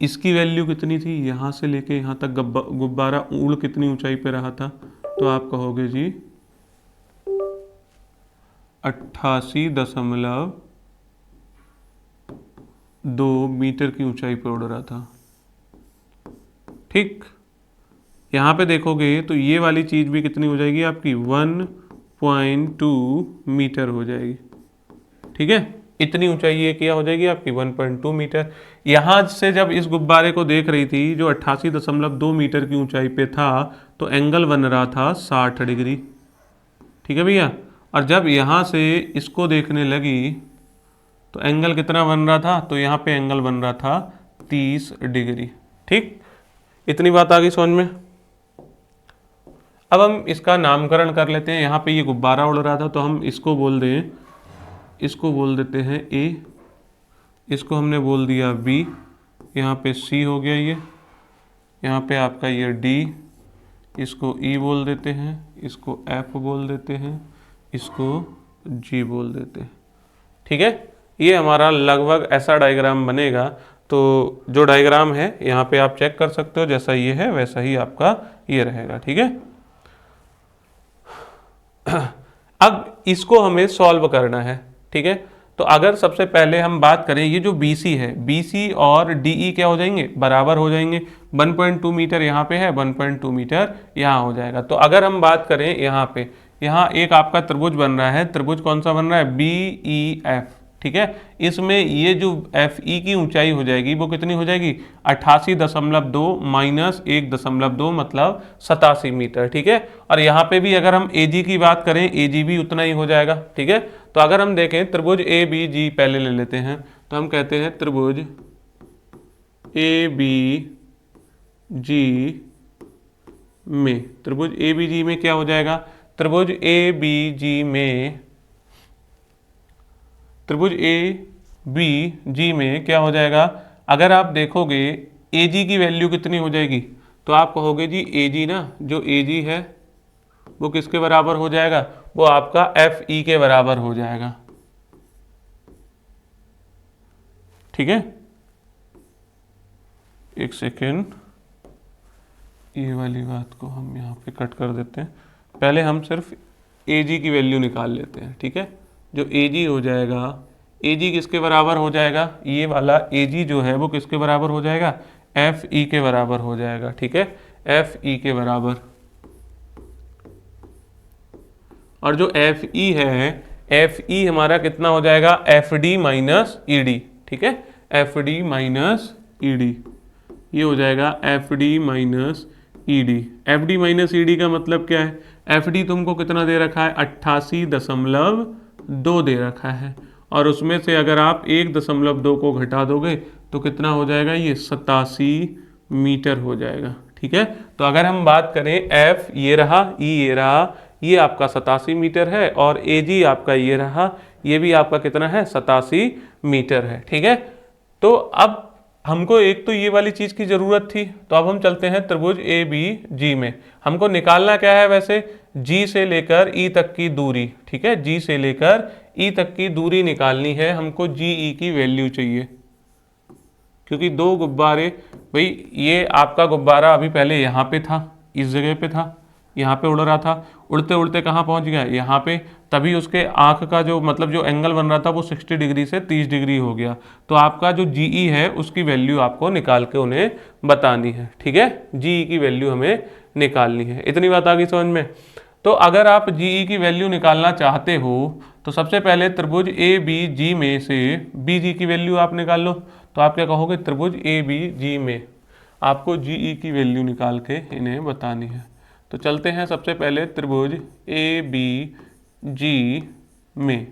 इसकी वैल्यू कितनी थी, यहाँ से लेके यहाँ तक गुब्बारा उड़ कितनी ऊंचाई पे रहा था, तो आप कहोगे जी 88.2 मीटर की ऊंचाई पर उड़ रहा था। ठीक, यहाँ पे देखोगे तो ये वाली चीज भी कितनी हो जाएगी आपकी 1.2 मीटर हो जाएगी। ठीक है, इतनी ऊंचाई ये क्या हो जाएगी आपकी 1.2 मीटर। यहाँ से जब इस गुब्बारे को देख रही थी जो 88.2 मीटर की ऊंचाई पे था, तो एंगल बन रहा था 60 डिग्री। ठीक है भैया, और जब यहाँ से इसको देखने लगी तो एंगल कितना बन रहा था, तो यहाँ पे एंगल बन रहा था 30 डिग्री। ठीक, इतनी बात आ गई समझ में। अब हम इसका नामकरण कर लेते हैं। यहाँ पे ये गुब्बारा उड़ रहा था, तो हम इसको बोल दें, इसको बोल देते हैं ए, इसको हमने बोल दिया बी, यहाँ पे सी हो गया ये, यहाँ पे आपका ये डी, इसको ई बोल देते हैं, इसको एफ बोल देते हैं, इसको जी बोल देते हैं। ठीक है, ये हमारा लगभग ऐसा डायग्राम बनेगा। तो जो डायग्राम है यहाँ पे आप चेक कर सकते हो, जैसा ये है वैसा ही आपका ये रहेगा। ठीक है, अब इसको हमें सॉल्व करना है। ठीक है, तो तो अगर सबसे पहले हम बात करें, ये जो BC है, BC और DE क्या हो जाएंगे, बराबर हो जाएंगे। 1.2 मीटर यहाँ पे है, 1.2 मीटर यहाँ हो जाएगा। तो अगर हम बात करें यहाँ पे, यहाँ एक आपका त्रिभुज बन रहा है, त्रिभुज कौन सा बन रहा है, BEF, ठीक है। इसमें ये जो FE की ऊंचाई हो जाएगी वो कितनी हो जाएगी, 88.2 माइनस 1.2 मतलब 87 मीटर, ठीक है। और यहाँ पे भी अगर हम AG की बात करें, AG भी उतना ही हो जाएगा, ठीक है। तो अगर हम देखें त्रिभुज ABG पहले ले लेते हैं, तो हम कहते हैं त्रिभुज ABG में, त्रिभुज ABG में क्या हो जाएगा, त्रिभुज ABG में, त्रिभुज ABG में क्या हो जाएगा, अगर आप देखोगे AG की वैल्यू कितनी हो जाएगी, तो आप कहोगे जी AG ना, जो AG है वो किसके बराबर हो जाएगा, वो आपका FE के बराबर हो जाएगा, ठीक है। एक सेकेंड, ये वाली बात को हम यहाँ पे कट कर देते हैं, पहले हम सिर्फ AG की वैल्यू निकाल लेते हैं, ठीक है। जो AG हो जाएगा, AG किसके बराबर हो जाएगा, ये वाला AG जो है वो किसके बराबर हो जाएगा, FE के बराबर हो जाएगा, ठीक है, FE के बराबर। और जो FE है, FE हमारा कितना हो जाएगा, FD माइनस ED, ठीक है, FD माइनस ED, ये हो जाएगा FD minus ED। FD minus ED का मतलब क्या है, FD तुमको कितना दे रखा है, 88.2 दे रखा है, और उसमें से अगर आप 1.2 को घटा दोगे तो कितना हो जाएगा, ये 87 मीटर हो जाएगा, ठीक है। तो अगर हम बात करें F ये रहा, E ये रहा, ये आपका 87 मीटर है, और AG आपका ये रहा, ये भी आपका कितना है, 87 मीटर है, ठीक है। तो अब हमको एक तो ये वाली चीज़ की ज़रूरत थी, तो अब हम चलते हैं त्रिभुज ABG में। हमको निकालना क्या है वैसे, G से लेकर E तक की दूरी, ठीक है, G से लेकर E तक की दूरी निकालनी है हमको, GE की वैल्यू चाहिए, क्योंकि दो गुब्बारे, भाई ये आपका गुब्बारा अभी पहले यहाँ पे था, इस जगह पे था, यहाँ पे उड़ रहा था, उड़ते उड़ते कहाँ पहुँच गया, यहाँ पे, तभी उसके आँख का जो मतलब जो एंगल बन रहा था वो 60 डिग्री से 30 डिग्री हो गया। तो आपका जो GE है उसकी वैल्यू आपको निकाल के उन्हें बतानी है, ठीक है, GE की वैल्यू हमें निकालनी है। इतनी बात आ गई समझ में। तो अगर आप GE की वैल्यू निकालना चाहते हो तो सबसे पहले त्रिभुज ABG में से BG की वैल्यू आप निकाल लो। तो आप क्या कहोगे, त्रिभुज ABG में आपको GE की वैल्यू निकाल के इन्हें बतानी है। तो चलते हैं सबसे पहले त्रिभुज ABG में,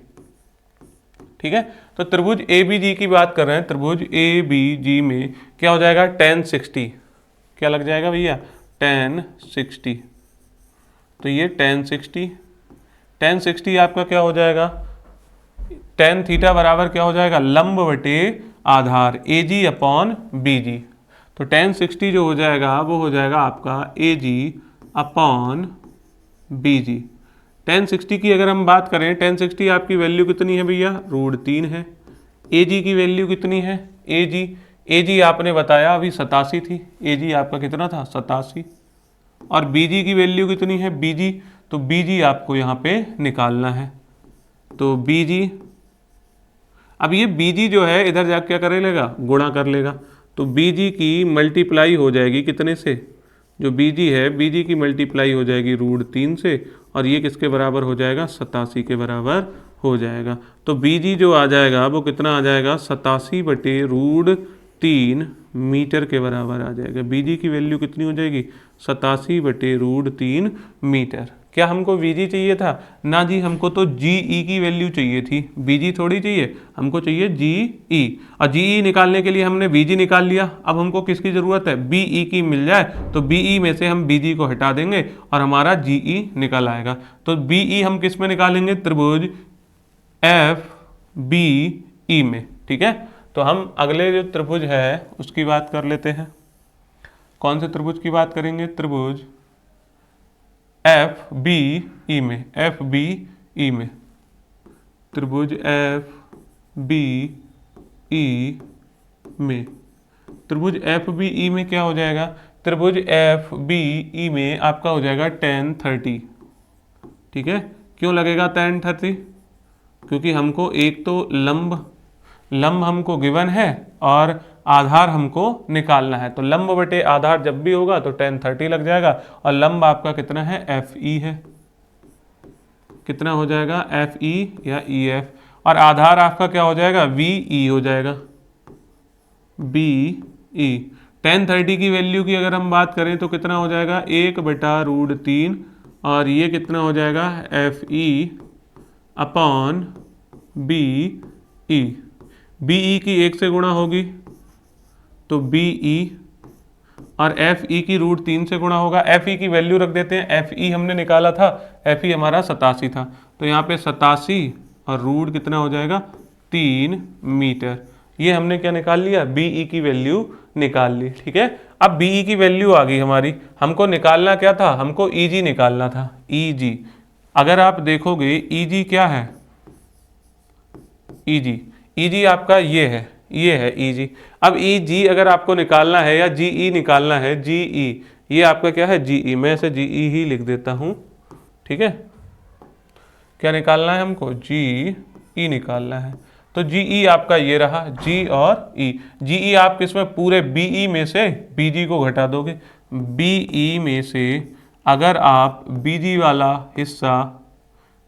ठीक है। तो त्रिभुज ABG की बात कर रहे हैं, त्रिभुज ABG में क्या हो जाएगा, tan 60, क्या लग जाएगा भैया, tan 60। तो ये tan 60 आपका क्या हो जाएगा, tan थीटा बराबर क्या हो जाएगा, लंब बटे आधार AG अपॉन BG। तो tan 60 जो हो जाएगा वो हो जाएगा आपका AG अपॉन BG। tan 60 की अगर हम बात करें, tan 60 आपकी वैल्यू कितनी है भैया, √3 है। AG की वैल्यू कितनी है, AG आपने बताया अभी 87 थी, AG आपका कितना था, 87। और BG की वैल्यू कितनी है, BG, तो BG आपको यहाँ पे निकालना है। तो BG, अब ये BG जो है इधर जाके क्या कर लेगा, गुणा कर लेगा। तो BG की मल्टीप्लाई हो जाएगी कितने से, जो BG है BG की मल्टीप्लाई हो जाएगी √3 से, और ये किसके बराबर हो जाएगा, 87 के बराबर हो जाएगा। तो BG जो आ जाएगा वो कितना आ जाएगा, 87 बटे √3 मीटर के बराबर आ जाएगा। BG की वैल्यू कितनी हो जाएगी, 87 बटे √3 मीटर। क्या हमको BG चाहिए था, ना जी, हमको तो GE की वैल्यू चाहिए थी, BG थोड़ी चाहिए, हमको चाहिए GE। और GE निकालने के लिए हमने BG निकाल लिया, अब हमको किसकी ज़रूरत है, BE की मिल जाए, तो BE में से हम BG को हटा देंगे और हमारा GE निकल आएगा। तो BE हम किस में निकालेंगे, त्रिभुज FBE में, ठीक है। तो हम अगले जो त्रिभुज है उसकी बात कर लेते हैं। कौन से त्रिभुज की बात करेंगे, त्रिभुज FBE में, FBE में, त्रिभुज FBE में, त्रिभुज FBE में क्या हो जाएगा, त्रिभुज FBE में आपका हो जाएगा tan 30, ठीक है। क्यों लगेगा tan 30, क्योंकि हमको एक तो लंब हमको गिवन है और आधार हमको निकालना है। तो लंब बटे आधार जब भी होगा तो tan 30 लग जाएगा, और लंब आपका कितना है, FE है, कितना हो जाएगा, FE या EF, और आधार आपका क्या हो जाएगा, VE हो जाएगा, BE। tan 30 की वैल्यू की अगर हम बात करें तो कितना हो जाएगा, 1/√3, और ये कितना हो जाएगा, FE अपॉन BE। BE की 1 से गुणा होगी तो BE, और FE की √3 से गुणा होगा। FE की वैल्यू रख देते हैं, FE हमने निकाला था, FE हमारा 87 था, तो यहाँ पे 87 और रूट कितना हो जाएगा, 3 मीटर। ये हमने क्या निकाल लिया, BE की वैल्यू निकाल ली। ठीक है, अब BE की वैल्यू आ गई हमारी, हमको निकालना क्या था, हमको EG निकालना था, EG। अगर आप देखोगे EG क्या है, EG आपका ये है EG। अब EG अगर आपको निकालना है या GE निकालना है, GE, ये आपका क्या है, GE, मैं इसे GE ही लिख देता हूँ। ठीक है, क्या निकालना है हमको, GE निकालना है, तो GE आपका ये रहा, G और E। GE आप किसमें, पूरे BE में से BG को घटा दोगे, BE में से अगर आप BG वाला हिस्सा,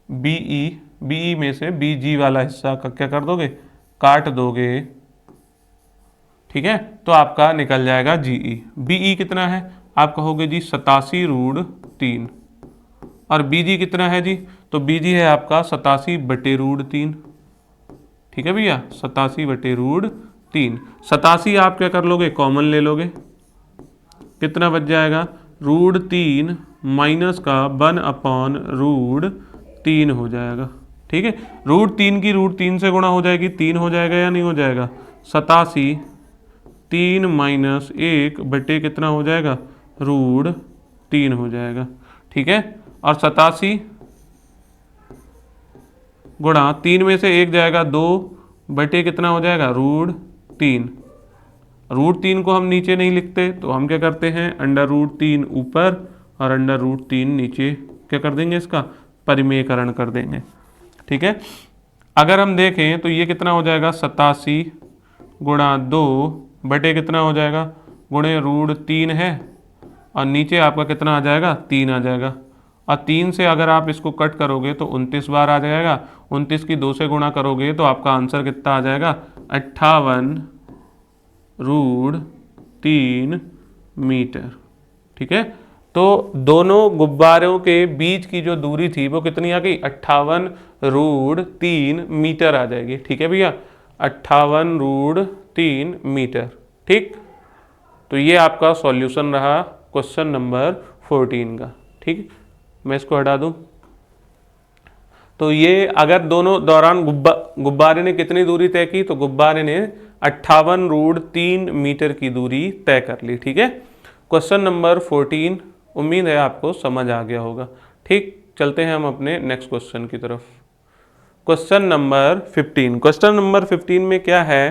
BE में से BG वाला हिस्सा का क्या कर दोगे, काट दोगे। ठीक है, तो आपका निकल जाएगा GE। BE कितना है, आप कहोगे जी 87√3, और BG कितना है जी, तो BG है आपका 87/√3। ठीक है भैया, 87/√3। 87 आप क्या कर लोगे, कॉमन ले लोगे, कितना बच जाएगा, √3 माइनस का 1/√3 हो जाएगा। ठीक है, √3 की √3 से गुणा हो जाएगी, 3 हो जाएगा या नहीं हो जाएगा, 87, 3 माइनस 1 बटे कितना हो जाएगा, √3 हो जाएगा। ठीक है, और 87 गुणा 3 में से 1 जाएगा, 2 बटे कितना हो जाएगा, √3। √3 को हम नीचे नहीं लिखते तो हम क्या करते हैं, √3 ऊपर और √3 नीचे क्या कर देंगे, इसका परिमेयकरण कर देंगे। ठीक है, अगर हम देखें तो ये कितना हो जाएगा, 87 गुणा 2 बटे कितना हो जाएगा, गुणे √3 है, और नीचे आपका कितना आ जाएगा, 3 आ जाएगा, और 3 से अगर आप इसको कट करोगे तो 29 बार आ जाएगा, 29 की 2 से गुणा करोगे तो आपका आंसर कितना आ जाएगा, 58√3 मीटर। ठीक है, तो दोनों गुब्बारों के बीच की जो दूरी थी वो कितनी आ गई, 58√3 मीटर आ जाएगी। ठीक है भैया, 58√3 मीटर। ठीक, तो ये आपका सॉल्यूशन रहा क्वेश्चन नंबर 14 का। ठीक, मैं इसको हटा दूं, तो ये अगर दोनों दौरान गुब्बारे ने कितनी दूरी तय की, तो गुब्बारे ने 58√3 मीटर की दूरी तय कर ली। ठीक है, क्वेश्चन नंबर 14 उम्मीद है आपको समझ आ गया होगा। ठीक, चलते हैं हम अपने नेक्स्ट क्वेश्चन की तरफ। Question number 15। क्वेश्चन नंबर 15 में क्या है,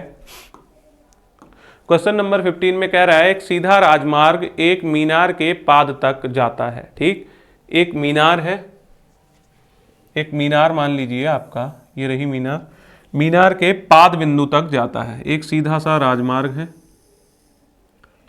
क्वेश्चन नंबर 15 में कह रहा है, एक सीधा राजमार्ग एक मीनार के पाद तक जाता है। ठीक, एक मीनार है, एक मीनार मान लीजिए आपका, ये रही मीनार, मीनार के पाद बिंदु तक जाता है। एक सीधा सा राजमार्ग है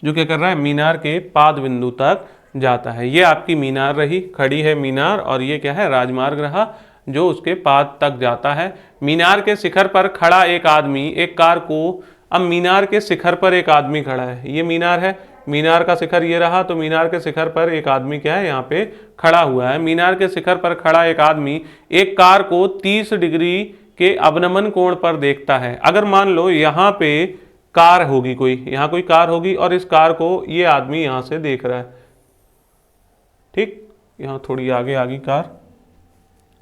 जो क्या कर रहा है, मीनार के पाद बिंदु तक जाता है। ये आपकी मीनार रही, खड़ी है मीनार, और ये क्या है, राजमार्ग रहा जो उसके पाद तक जाता है। मीनार के शिखर पर खड़ा एक आदमी एक कार को, अब मीनार के शिखर पर एक आदमी खड़ा है, ये मीनार है, मीनार का शिखर ये रहा, तो मीनार के शिखर पर एक आदमी क्या है, यहाँ पे खड़ा हुआ है। मीनार के शिखर पर खड़ा एक आदमी एक कार को 30 डिग्री के अवनमन कोण पर देखता है। अगर मान लो यहाँ पे कार होगी, कोई यहाँ कोई कार होगी, और इस कार को ये आदमी यहाँ से देख रहा है। ठीक, यहाँ थोड़ी आगे आ गई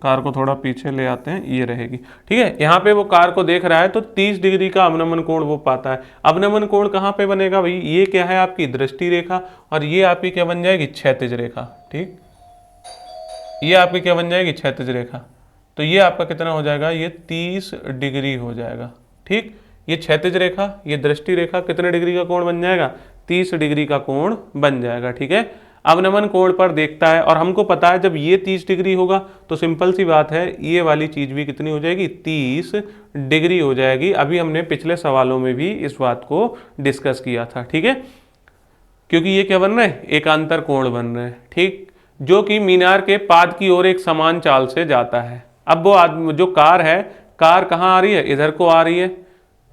कार को थोड़ा पीछे ले आते हैं, ये रहेगी। ठीक है, यहाँ पे वो कार को देख रहा है, तो 30 डिग्री का अवनमन कोण वो पाता है। अवनमन कोण कहाँ पे बनेगा भाई, ये क्या है आपकी दृष्टि रेखा, और ये आपकी क्या बन जाएगी, क्षैतिज रेखा। ठीक, ये आपकी क्या बन जाएगी, क्षैतिज रेखा, तो ये आपका कितना हो जाएगा, ये 30 डिग्री हो जाएगा। ठीक, ये क्षैतिज रेखा, ये दृष्टि रेखा, कितने डिग्री का कोण बन जाएगा, 30 डिग्री का कोण बन जाएगा। ठीक है, अवनमन कोण पर देखता है, और हमको पता है जब ये 30 डिग्री होगा तो सिंपल सी बात है ये वाली चीज भी कितनी हो जाएगी, 30 डिग्री हो जाएगी। अभी हमने पिछले सवालों में भी इस बात को डिस्कस किया था, ठीक है, क्योंकि ये क्या बन रहे हैं, एकांतर कोण बन रहे हैं, ठीक, जो कि मीनार के पाद की ओर एक समान चाल से जाता है। अब वो आदमी जो कार है, कार कहाँ आ रही है, इधर को आ रही है।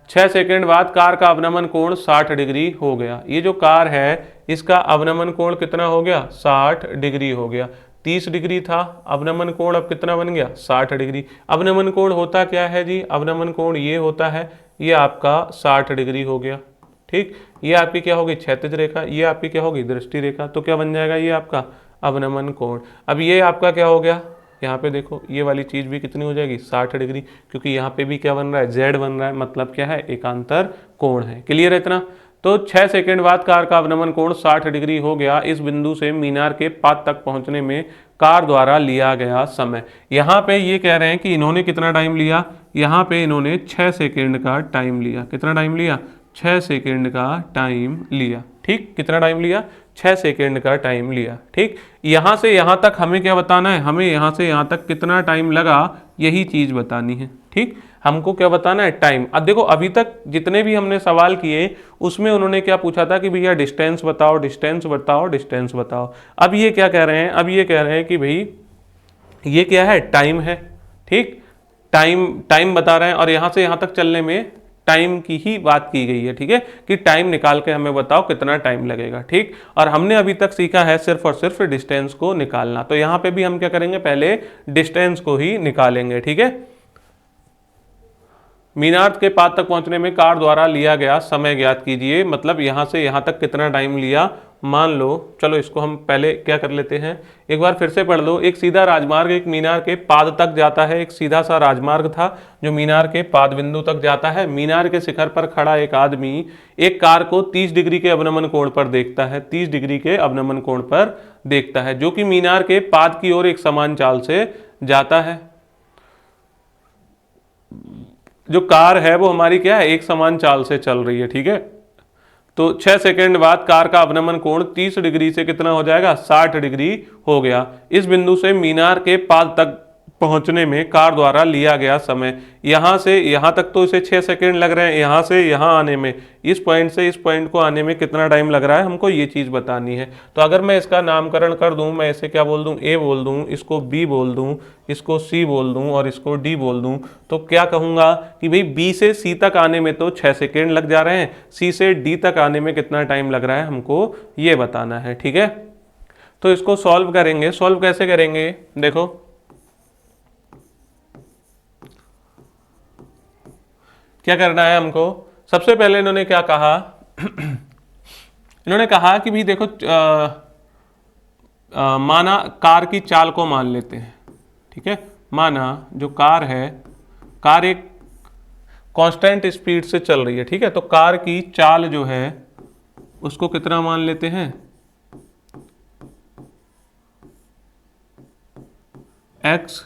6 सेकंड बाद कार का अवनमन कोण 60 डिग्री हो गया। ये जो कार है इसका अवनमन कोण कितना हो गया, 60 डिग्री हो गया। 30 डिग्री था अवनमन कोण, अब कितना बन गया, 60 डिग्री। अवनमन कोण होता क्या है जी, अवनमन कोण ये होता है, ये आपका 60 डिग्री हो गया, ठीक। ये आपकी क्या होगी, क्षैतिज रेखा, ये आपकी क्या होगी, दृष्टि रेखा। तो क्या बन जाएगा, ये आपका अवनमन कोण। अब ये आपका क्या हो गया, यहाँ पे देखो ये वाली चीज भी कितनी हो जाएगी, 60 डिग्री, क्योंकि यहाँ पे भी क्या बन रहा है, जेड बन रहा है, मतलब क्या है, एकांतर कोण है। क्लियर है इतना। तो 6 सेकंड बाद कार का अवनमन कोण 60 डिग्री हो गया। इस बिंदु से मीनार के पाद तक पहुंचने में कार द्वारा लिया गया समय। यहाँ पे ये कह रहे हैं कि इन्होंने कितना टाइम लिया, यहाँ पे इन्होंने 6 सेकेंड का टाइम लिया। कितना टाइम लिया, 6 सेकेंड का टाइम लिया, ठीक। कितना टाइम लिया, 6 सेकेंड का टाइम लिया, ठीक। यहाँ से यहाँ तक हमें क्या बताना है, हमें यहाँ से यहाँ तक कितना टाइम लगा यही चीज बतानी है, ठीक। हमको क्या बताना है, टाइम। अब देखो अभी तक जितने भी हमने सवाल किए उसमें उन्होंने क्या पूछा था कि भैया डिस्टेंस बताओ, डिस्टेंस बताओ, डिस्टेंस बताओ। अब ये क्या कह रहे हैं, अब ये कह रहे हैं कि भाई ये क्या है, टाइम है, ठीक। टाइम बता रहे हैं, और यहाँ से यहाँ तक चलने में टाइम की ही बात की गई है, ठीक है, कि टाइम निकाल के हमें बताओ कितना टाइम लगेगा, ठीक। और हमने अभी तक सीखा है सिर्फ और सिर्फ डिस्टेंस को निकालना। तो यहाँ पे भी हम क्या करेंगे, पहले डिस्टेंस को ही निकालेंगे, ठीक है। मीनार के पाद तक पहुंचने में कार द्वारा लिया गया समय ज्ञात कीजिए, मतलब यहां से यहां तक कितना टाइम लिया। मान लो, चलो इसको हम पहले क्या कर लेते हैं, एक बार फिर से पढ़ लो। एक सीधा राजमार्ग एक मीनार के पाद तक जाता है। एक सीधा सा राजमार्ग था जो मीनार के पाद बिंदु तक जाता है। मीनार के शिखर पर खड़ा एक आदमी एक कार को 30 डिग्री के अवनमन कोण पर देखता है, 30 डिग्री के अवनमन कोण पर देखता है, जो कि मीनार के पाद की ओर एक समान चाल से जाता है। जो कार है वो हमारी क्या है, एक समान चाल से चल रही है, ठीक है। तो 6 सेकंड बाद कार का अवनमन कोण 30 डिग्री से कितना हो जाएगा, 60 डिग्री हो गया। इस बिंदु से मीनार के पाद तक पहुंचने में कार द्वारा लिया गया समय, यहां से यहां तक तो इसे 6 सेकंड लग रहे हैं, यहां से यहां आने में, इस पॉइंट से इस पॉइंट को आने में कितना टाइम लग रहा है, हमको ये चीज बतानी है। तो अगर मैं इसका नामकरण कर दूं, मैं इसे क्या बोल दूं, ए बोल दूं, इसको बी बोल दूं, इसको सी बोल दूं और इसको डी बोल दूं, तो क्या कहूंगा कि भाई बी से सी तक आने में तो 6 सेकेंड लग जा रहे हैं, सी से डी तक आने में कितना टाइम लग रहा है हमको ये बताना है, ठीक है। तो इसको सॉल्व करेंगे। सॉल्व कैसे करेंगे, देखो क्या करना है हमको। सबसे पहले इन्होंने क्या कहा इन्होंने कहा कि भी देखो माना कार की चाल को मान लेते हैं, ठीक है। माना जो कार है, कार एक कांस्टेंट स्पीड से चल रही है, ठीक है। तो कार की चाल जो है उसको कितना मान लेते हैं, x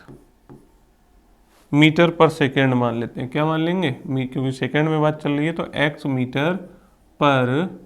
मीटर पर सेकेंड मान लेते हैं। क्या मान लेंगे, क्योंकि सेकेंड में बात चल रही है, तो x मीटर पर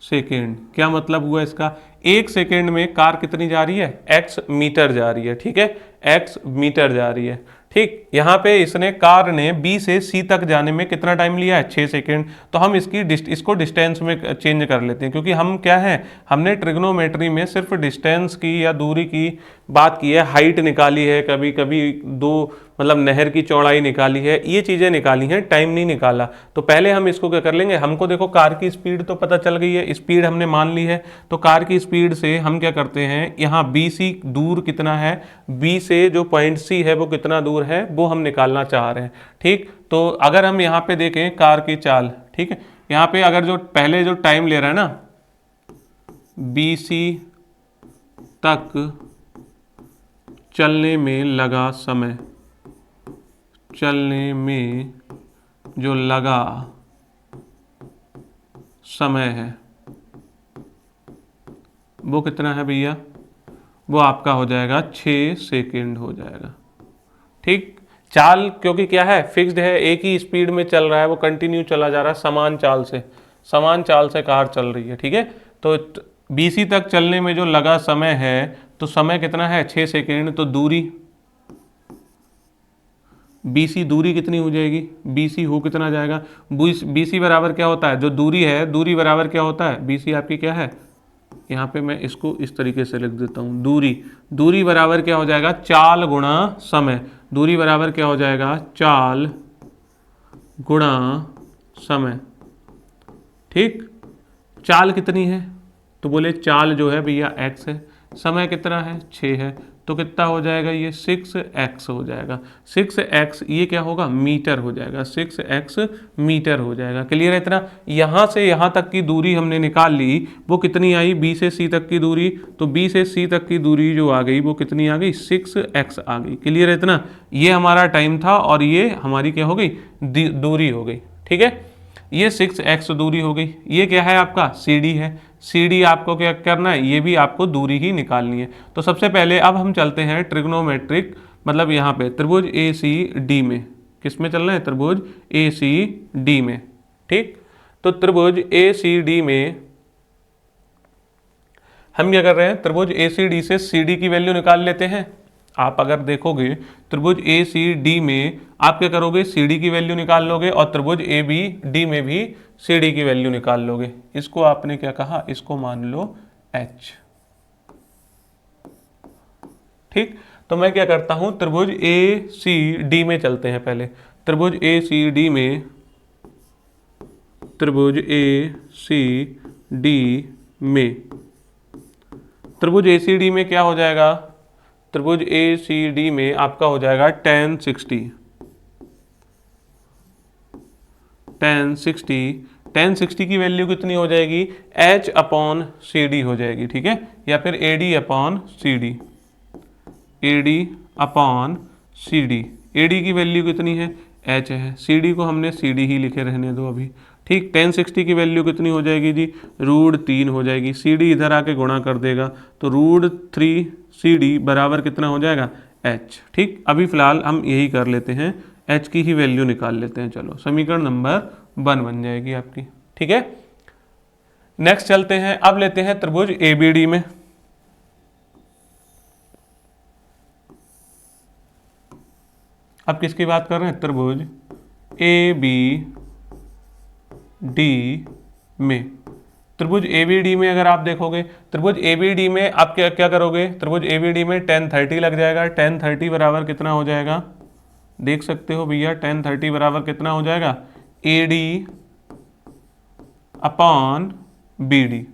सेकेंड। क्या मतलब हुआ इसका, एक सेकेंड में कार कितनी जा रही है, x मीटर जा रही है, ठीक है, x मीटर जा रही है, ठीक। यहाँ पे इसने कार ने B से C तक जाने में कितना टाइम लिया है, 6 सेकेंड। तो हम इसको डिस्टेंस में चेंज कर लेते हैं, क्योंकि हम क्या है, हमने ट्रिग्नोमेट्री में सिर्फ डिस्टेंस की या दूरी की बात की है, हाइट निकाली है, कभी कभी दो मतलब नहर की चौड़ाई निकाली है, ये चीज़ें निकाली हैं, टाइम नहीं निकाला। तो पहले हम इसको क्या कर लेंगे, हमको देखो कार की स्पीड तो पता चल गई है, स्पीड हमने मान ली है। तो कार की स्पीड से हम क्या करते हैं, यहाँ बी सी दूर कितना है, बी से जो पॉइंट सी है वो कितना दूर है, वो हम निकालना चाह रहे हैं, ठीक। तो अगर हम यहाँ पे देखें कार की चाल, ठीक है, यहाँ पे अगर जो पहले जो टाइम ले रहा है ना, बी सी तक चलने में लगा समय, चलने में जो लगा समय है वो कितना है भैया, वो आपका हो जाएगा 6 सेकेंड हो जाएगा, ठीक। चाल क्योंकि क्या है, फिक्स्ड है, एक ही स्पीड में चल रहा है, वो कंटिन्यू चला जा रहा है, समान चाल से कार चल रही है, ठीक है। तो BC तक चलने में जो लगा समय है, तो समय कितना है 6 सेकेंड। तो दूरी BC, दूरी कितनी हो जाएगी, BC हो कितना जाएगा, BC बराबर क्या होता है, जो दूरी है, दूरी बराबर क्या होता है, BC आपकी क्या है, यहाँ पे मैं इसको इस तरीके से लिख देता हूँ, दूरी, दूरी बराबर क्या हो जाएगा, चाल गुणा समय। दूरी बराबर क्या हो जाएगा, चाल गुणा समय। ठीक, चाल कितनी है, तो बोले चाल जो है भैया x है, समय कितना है 6 है, तो कितना हो जाएगा, ये 6x हो जाएगा। 6x ये क्या होगा, मीटर हो जाएगा, 6x मीटर हो जाएगा। क्लियर है इतना। यहाँ से यहाँ तक की दूरी हमने निकाल ली, वो कितनी आई, B से C तक की दूरी, तो B से C तक की दूरी जो आ गई वो कितनी आ गई, 6x आ गई। क्लियर है इतना। ये हमारा टाइम था और ये हमारी क्या हो गई, दूरी हो गई। ठीक है, ये 6x दूरी हो गई। ये क्या है आपका, CD है। CD आपको क्या करना है, ये भी आपको दूरी ही निकालनी है। तो सबसे पहले अब हम चलते हैं ट्रिग्नोमेट्रिक, मतलब यहाँ पे त्रिभुज ACD में, किस में चलना है, त्रिभुज ACD में। ठीक, तो त्रिभुज ACD में हम क्या कर रहे हैं, त्रिभुज ACD से CD की वैल्यू निकाल लेते हैं। आप अगर देखोगे त्रिभुज ACD में आप क्या करोगे, CD की वैल्यू निकाल लोगे, और त्रिभुज ABD में भी CD की वैल्यू निकाल लोगे। इसको आपने क्या कहा, इसको मान लो H। ठीक, तो मैं क्या करता हूं, त्रिभुज ACD में चलते हैं पहले। त्रिभुज ACD में, त्रिभुज ACD में, त्रिभुज ACD में क्या हो जाएगा, त्रिभुज ACD में आपका हो जाएगा tan 60। tan 60 की वैल्यू कितनी हो जाएगी, H अपॉन CD हो जाएगी। ठीक है, या फिर AD upon CD, AD upon CD। AD की वैल्यू कितनी है, H है, CD को हमने CD ही लिखे रहने दो अभी। ठीक, tan 60 की वैल्यू कितनी हो जाएगी जी, √3 हो जाएगी। CD इधर आके गुणा कर देगा, तो √3 CD बराबर कितना हो जाएगा, H। ठीक, अभी फिलहाल हम यही कर लेते हैं, H की ही वैल्यू निकाल लेते हैं। चलो, समीकरण नंबर 1 बन जाएगी आपकी। ठीक है, नेक्स्ट चलते हैं, अब लेते हैं त्रिभुज ABD में। अब किसकी बात कर रहे हैं, त्रिभुज ABD में। त्रिभुज ABD में अगर आप देखोगे, त्रिभुज ABD में आप क्या क्या करोगे, त्रिभुज ABD में tan 30 लग जाएगा। tan 30 बराबर कितना हो जाएगा, देख सकते हो भैया, tan 30 बराबर कितना हो जाएगा, AD अपॉन BD।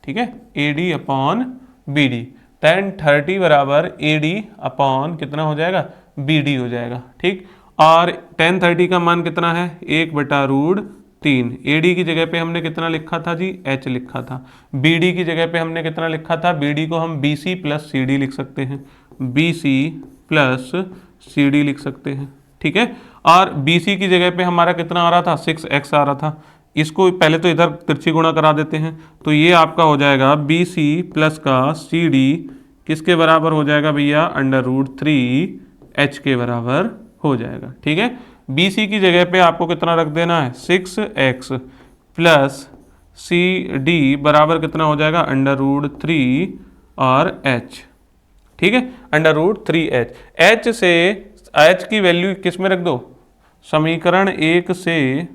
ठीक है, AD अपॉन BD। tan 30 बराबर AD अपॉन कितना हो जाएगा, BD हो जाएगा। ठीक, और tan 30 का मान कितना है, 1/√3। AD की जगह पे हमने कितना लिखा था जी, H लिखा था। BD की जगह पे हमने कितना लिखा था, BD को हम BC प्लस CD लिख सकते हैं, BC प्लस CD लिख सकते हैं। ठीक है, और BC की जगह पे हमारा कितना आ रहा था, 6x आ रहा था। इसको पहले तो इधर तिरछी गुणा करा देते हैं, तो ये आपका हो जाएगा BC प्लस का CD किसके बराबर हो जाएगा भैया, √3H के बराबर हो जाएगा। ठीक है, BC की जगह पे आपको कितना रख देना है, 6x प्लस CD बराबर कितना हो जाएगा, √3 और H। ठीक है, √3H। H से H की वैल्यू किस में रख दो, समीकरण 1 से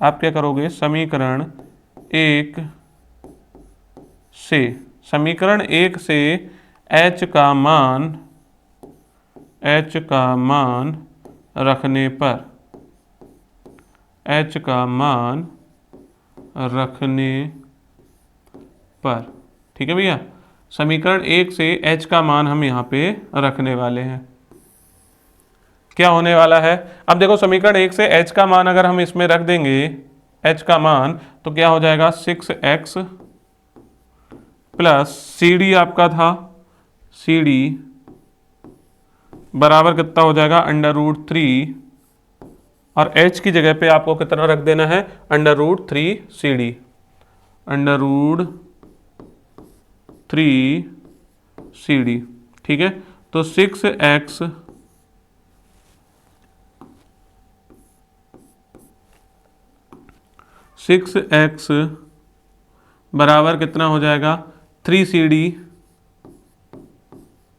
आप क्या करोगे, समीकरण 1 से, समीकरण 1 से H का मान रखने पर, H का मान रखने पर, ठीक है भैया, समीकरण 1 से H का मान हम यहाँ पे रखने वाले हैं। क्या होने वाला है, अब देखो समीकरण 1 से H का मान अगर हम इसमें रख देंगे, H का मान, तो क्या हो जाएगा, 6x प्लस CD आपका था, CD बराबर कितना हो जाएगा, √3, और H की जगह पे आपको कितना रख देना है, √3CD, √3CD। ठीक है, तो 6x बराबर कितना हो जाएगा, 3CD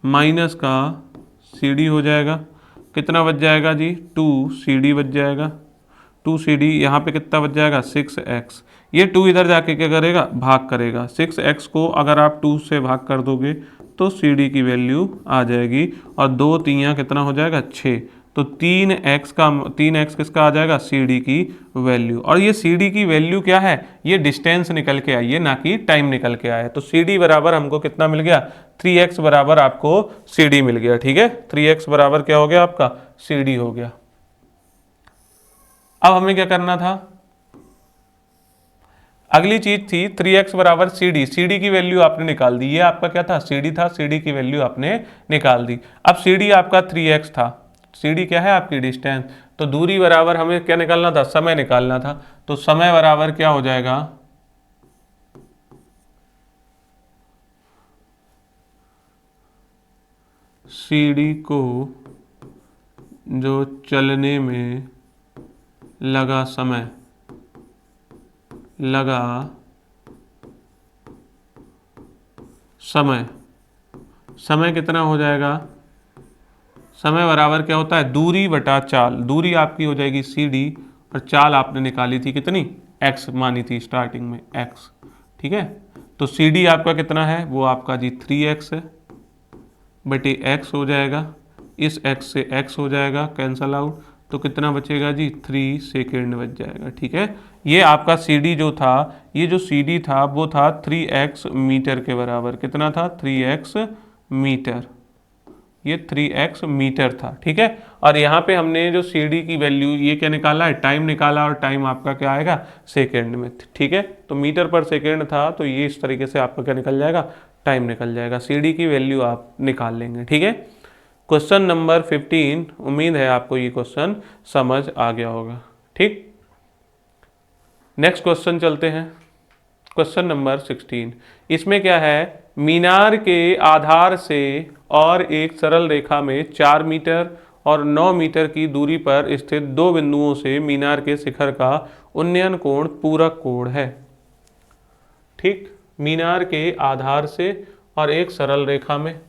माइनस का CD हो जाएगा, कितना बच जाएगा जी, 2CD बच जाएगा। 2CD यहाँ पे कितना बच जाएगा, 6x। ये 2 इधर जाके क्या करेगा, भाग करेगा। 6x को अगर आप 2 से भाग कर दोगे तो CD की वैल्यू आ जाएगी, और 2 3 कितना हो जाएगा, 6। तो 3x किसका आ जाएगा, CD की वैल्यू। और ये CD की वैल्यू क्या है, ये डिस्टेंस निकल के आई है, ना कि टाइम निकल के आया है। तो CD बराबर हमको कितना मिल गया, 3x बराबर आपको CD मिल गया। ठीक है, 3x बराबर क्या हो गया आपका, CD हो गया। अब हमें क्या करना था, अगली चीज थी 3x बराबर CD की वैल्यू आपने निकाल दी। ये आपका क्या था, CD था, CD की वैल्यू आपने निकाल दी। अब CD आपका 3x था, CD क्या है आपकी डिस्टेंस, तो दूरी बराबर हमें क्या निकालना था, समय निकालना था। तो समय बराबर क्या हो जाएगा, CD को जो चलने में लगा समय, समय कितना हो जाएगा, समय बराबर क्या होता है, दूरी बटा चाल। दूरी आपकी हो जाएगी CD, और चाल आपने निकाली थी कितनी, x मानी थी स्टार्टिंग में, x। ठीक है, तो CD आपका कितना है, वो आपका जी 3x है, बटे x हो जाएगा। इस x से x हो जाएगा कैंसल आउट, तो कितना बचेगा जी, 3 सेकेंड बच जाएगा। ठीक है, ये आपका CD जो था, ये जो CD था वो था 3x मीटर के बराबर। कितना था, 3x मीटर, ये 3x मीटर था। ठीक है, और यहाँ पे हमने जो CD की वैल्यू ये क्या निकाला है, टाइम निकाला, और टाइम आपका क्या आएगा, सेकेंड में। ठीक है, तो मीटर पर सेकेंड था, तो ये इस तरीके से आपका क्या निकल जाएगा, टाइम निकल जाएगा। CD की वैल्यू आप निकाल लेंगे। ठीक है, क्वेश्चन नंबर 15, उम्मीद है आपको ये क्वेश्चन समझ आ गया होगा। ठीक, नेक्स्ट क्वेश्चन चलते हैं, क्वेश्चन नंबर 16। इसमें क्या है, मीनार के आधार से और एक सरल रेखा में 4 मीटर और 9 मीटर की दूरी पर स्थित दो बिंदुओं से मीनार के शिखर का उन्नयन कोण पूरक कोण है। ठीक, मीनार के आधार से और एक सरल रेखा में,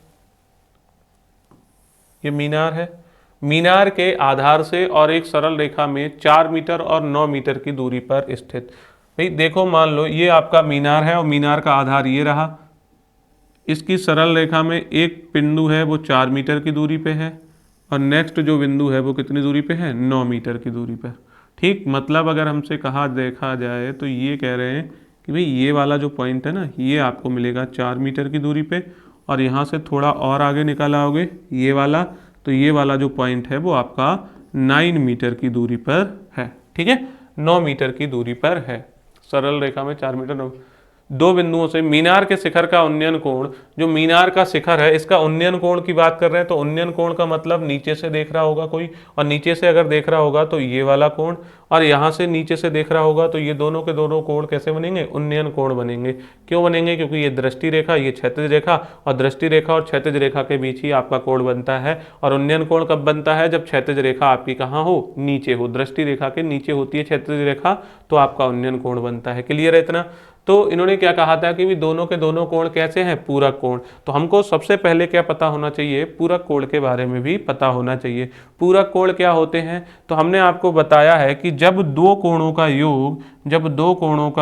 ये मीनार है, मीनार के आधार से और एक सरल रेखा में 4 मीटर और 9 मीटर की दूरी पर स्थित। भाई देखो, मान लो ये आपका मीनार है और मीनार का आधार ये रहा, इसकी सरल रेखा में एक बिंदु है वो 4 मीटर की दूरी पे है, और नेक्स्ट जो बिंदु है वो कितनी दूरी पे है, 9 मीटर की दूरी पर। ठीक, मतलब अगर हमसे कहा देखा जाए तो ये कह रहे हैं कि भाई ये वाला जो पॉइंट है ना, ये आपको मिलेगा 4 मीटर की दूरी पे, और यहाँ से थोड़ा और आगे निकल आओगे ये वाला, तो ये वाला जो पॉइंट है वो आपका 9 मीटर की दूरी पर है। ठीक है, 9 मीटर की दूरी पर है, सरल रेखा में 4 मीटर 9। दो बिंदुओं से मीनार के शिखर का उन्नयन कोण, जो मीनार का शिखर है इसका उन्नयन कोण की बात कर रहे हैं, तो उन्नयन कोण का मतलब नीचे से देख रहा होगा कोई, और नीचे से अगर देख रहा होगा तो ये वाला कोण, और यहाँ से नीचे से देख रहा होगा तो ये दोनों के दोनों कोण कैसे बनेंगे, उन्नयन कोण बनेंगे। क्यों बनेंगे, क्योंकि ये दृष्टि रेखा, ये क्षैतिज रेखा, और दृष्टि रेखा और क्षैतिज रेखा के बीच ही आपका कोण बनता है। और उन्नयन कोण कब बनता है, जब क्षैतिज रेखा आपकी कहाँ हो, नीचे हो, दृष्टि रेखा के नीचे होती है क्षैतिज रेखा, तो आपका उन्नयन कोण बनता है। क्लियर है इतना। तो इन्होंने क्या कहा था कि भी दोनों के दोनों कोण कैसे हैं, पूरक कोण। तो हमको सबसे पहले क्या पता होना चाहिए, पूरक कोण के बारे में भी पता होना चाहिए। पूरक कोण क्या होते हैं, तो हमने आपको बताया है कि जब दो कोणों का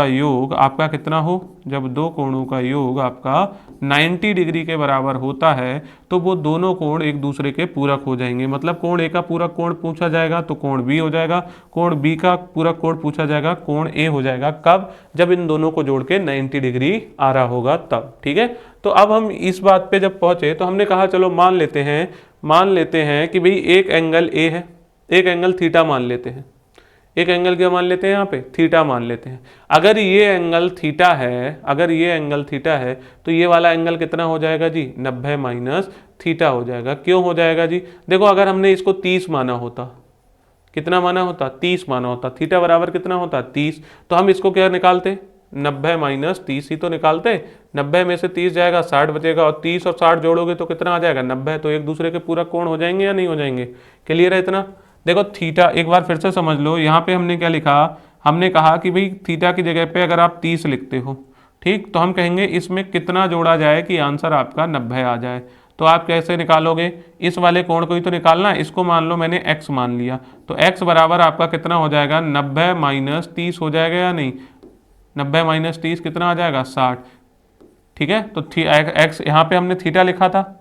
योग आपका कितना हो, जब दो कोणों का योग आपका 90 डिग्री के बराबर होता है, तो वो दोनों कोण एक दूसरे के पूरक हो जाएंगे। मतलब कोण ए का पूरक कोण पूछा जाएगा तो कोण बी हो जाएगा, कोण बी का पूरक कोण पूछा जाएगा कोण ए हो जाएगा। कब, जब इन दोनों को जोड़ के 90 डिग्री आ रहा होगा तब। ठीक है, तो अब हम इस बात पे जब पहुंचे तो हमने कहा चलो मान लेते हैं कि भाई एक एंगल ए है, एक एंगल थीटा मान लेते हैं, एक एंगल क्या मान लेते हैं, यहाँ पे थीटा मान लेते हैं। अगर ये एंगल थीटा है, तो ये वाला एंगल कितना हो जाएगा जी, 90 माइनस थीटा हो जाएगा। क्यों हो जाएगा जी, देखो अगर हमने इसको 30 माना होता, कितना माना होता, 30 माना होता, थीटा बराबर कितना होता 30, तो हम इसको क्या निकालते, 90 माइनस 30 ही तो निकालते। 90 में से 30 जाएगा 60 बचेगा, और 30 और 60 जोड़ोगे तो कितना आ जाएगा 90। तो एक दूसरे के पूरक कोण हो जाएंगे या नहीं हो जाएंगे। क्लियर है इतना। देखो थीटा एक बार फिर से समझ लो, यहाँ पे हमने क्या लिखा, हमने कहा कि भाई थीटा की जगह पे अगर आप 30 लिखते हो ठीक, तो हम कहेंगे इसमें कितना जोड़ा जाए कि आंसर आपका 90 आ जाए। तो आप कैसे निकालोगे, इस वाले कोण को ही तो निकालना है। इसको मान लो मैंने x मान लिया, तो x बराबर आपका कितना हो जाएगा, 90 माइनस 30 हो जाएगा या नहीं। 90 माइनस 30 कितना आ जाएगा, 60। ठीक है, तो x यहाँ पे हमने थीटा लिखा था,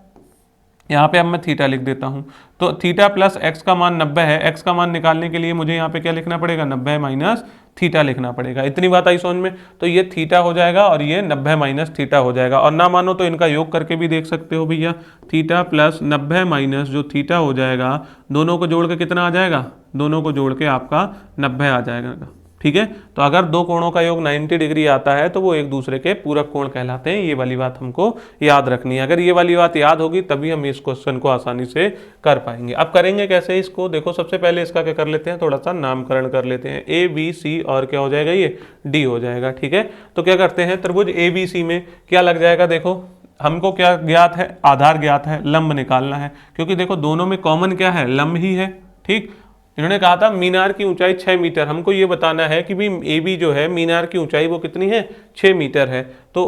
यहाँ पे अब मैं थीटा लिख देता हूँ। तो थीटा प्लस एक्स का मान 90 है, एक्स का मान निकालने के लिए मुझे यहाँ पे क्या लिखना पड़ेगा, 90 माइनस थीटा लिखना पड़ेगा। इतनी बात आई समझ में। तो ये थीटा हो जाएगा और ये 90 माइनस थीटा हो जाएगा। और ना मानो तो इनका योग करके भी देख सकते हो भैया, थीटा प्लस 90 माइनस जो थीटा हो जाएगा, दोनों को जोड़ के कितना आ जाएगा, दोनों को जोड़ के आपका 90 आ जाएगा। ठीक है, तो अगर दो कोणों का योग 90 डिग्री आता है तो वो एक दूसरे के पूरक कोण कहलाते हैं। ये वाली बात हमको याद रखनी है। अगर ये वाली बात याद होगी तभी हम इस क्वेश्चन को आसानी से कर पाएंगे। अब करेंगे कैसे इसको, देखो सबसे पहले इसका क्या कर लेते हैं, थोड़ा सा नामकरण कर लेते हैं। ए बी सी और क्या हो जाएगा, ये डी हो जाएगा। ठीक है, तो क्या करते हैं, त्रिभुज ए बी सी में क्या लग जाएगा, देखो हमको क्या ज्ञात है, आधार ज्ञात है, लंब निकालना है। क्योंकि देखो दोनों में कॉमन क्या है, लंब ही है। ठीक, इन्होंने कहा था मीनार की ऊंचाई 6 मीटर, हमको ये बताना है कि भी ए बी जो है मीनार की ऊंचाई वो कितनी है, 6 मीटर है। तो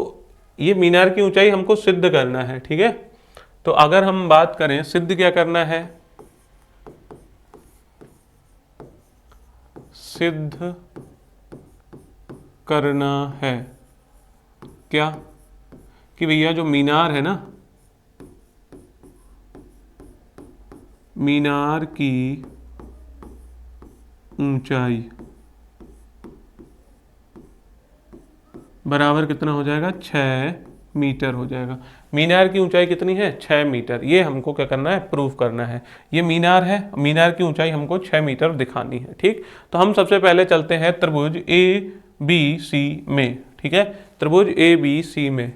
ये मीनार की ऊंचाई हमको सिद्ध करना है। ठीक है, तो अगर हम बात करें सिद्ध क्या करना है, सिद्ध करना है क्या, कि भैया जो मीनार है ना, मीनार की ऊंचाई बराबर कितना हो जाएगा, 6 मीटर हो जाएगा। मीनार की ऊंचाई कितनी है, 6 मीटर। ये हमको क्या करना है, प्रूफ करना है। ये मीनार है, मीनार की ऊंचाई हमको 6 मीटर दिखानी है। ठीक, तो हम सबसे पहले चलते हैं त्रिभुज ए बी सी में। ठीक है, त्रिभुज ए बी सी में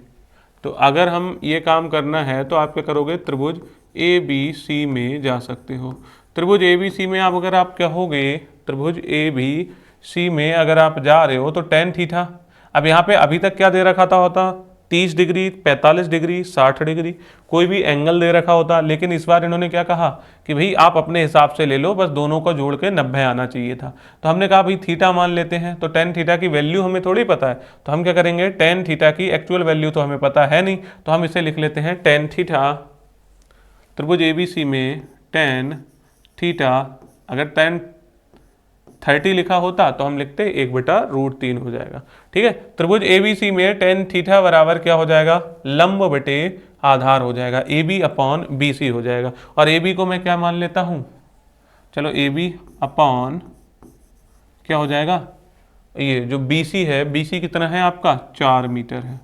तो अगर हम ये काम करना है तो आप क्या करोगे, त्रिभुज ए बी सी में जा सकते हो। त्रिभुज ए बी सी में आप अगर आप क्या होगे, त्रिभुज ए बी सी में अगर आप जा रहे हो तो टेन थीटा, अब यहाँ पे अभी तक क्या दे रखा था होता, 30 डिग्री, 45 डिग्री, 60 डिग्री, कोई भी एंगल दे रखा होता। लेकिन इस बार इन्होंने क्या कहा कि भाई आप अपने हिसाब से ले लो, बस दोनों को जोड़ के 90 आना चाहिए था। तो हमने कहा भाई थीटा मान लेते हैं। तो टेन थीटा की वैल्यू हमें थोड़ी पता है, तो हम क्या करेंगे, टेन थीटा की एक्चुअल वैल्यू तो हमें पता है नहीं, तो हम इसे लिख लेते हैं टेन थीटा। त्रिभुज एबीसी में टेन थीटा, अगर टेन 30 लिखा होता तो हम लिखते 1/√3 हो जाएगा। ठीक है, त्रिभुज एबीसी में टेन थीटा बराबर क्या हो जाएगा, लंब बटे आधार हो जाएगा, A B upon B C हो जाएगा। और ए बी को मैं क्या मान लेता हूं, चलो ए बी अपॉन क्या हो जाएगा, ये जो बी सी है, बी सी कितना है आपका, 4 मीटर है।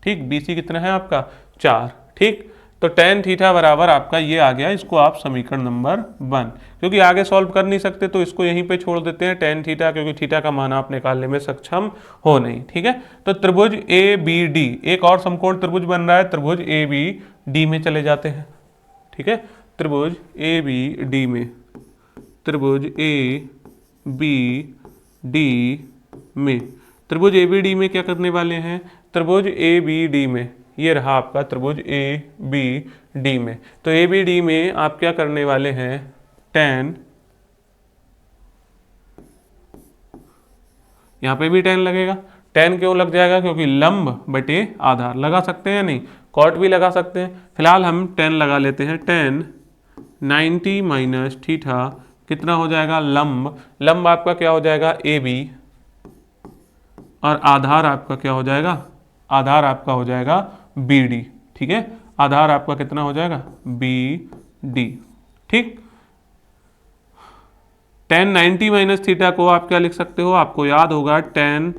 ठीक, बी सी कितना है आपका, 4। ठीक, तो टेन थीटा बराबर आपका ये आ गया। इसको आप समीकरण नंबर 1, क्योंकि आगे सॉल्व कर नहीं सकते तो इसको यहीं पे छोड़ देते हैं टेन थीटा, क्योंकि थीटा का मान आप निकालने में सक्षम हो नहीं। ठीक है, तो त्रिभुज ए बी डी, एक और समकोण त्रिभुज बन रहा है, त्रिभुज ए बी डी में चले जाते हैं। ठीक है, त्रिभुज ए बी डी में, त्रिभुज ए बी डी में, त्रिभुज ए बी डी में क्या करने वाले हैं, त्रिभुज ए बी डी में, ये रहा आपका त्रिभुज ए बी डी में। तो ए बी डी में आप क्या करने वाले हैं, टेन, यहां पे भी टेन लगेगा। टेन क्यों लग जाएगा, क्योंकि लंब बटे आधार, लगा सकते हैं नहीं, कॉट भी लगा सकते हैं। फिलहाल हम टेन लगा लेते हैं। टेन 90 माइनस थीटा कितना हो जाएगा, लंब, लंब आपका क्या हो जाएगा, ए बी, और आधार आपका क्या हो जाएगा, आधार आपका हो जाएगा बी डी। ठीक है, आधार आपका कितना हो जाएगा, बी डी। ठीक, टेन 90 माइनस थीटा को आप क्या लिख सकते हो, आपको याद होगा टेन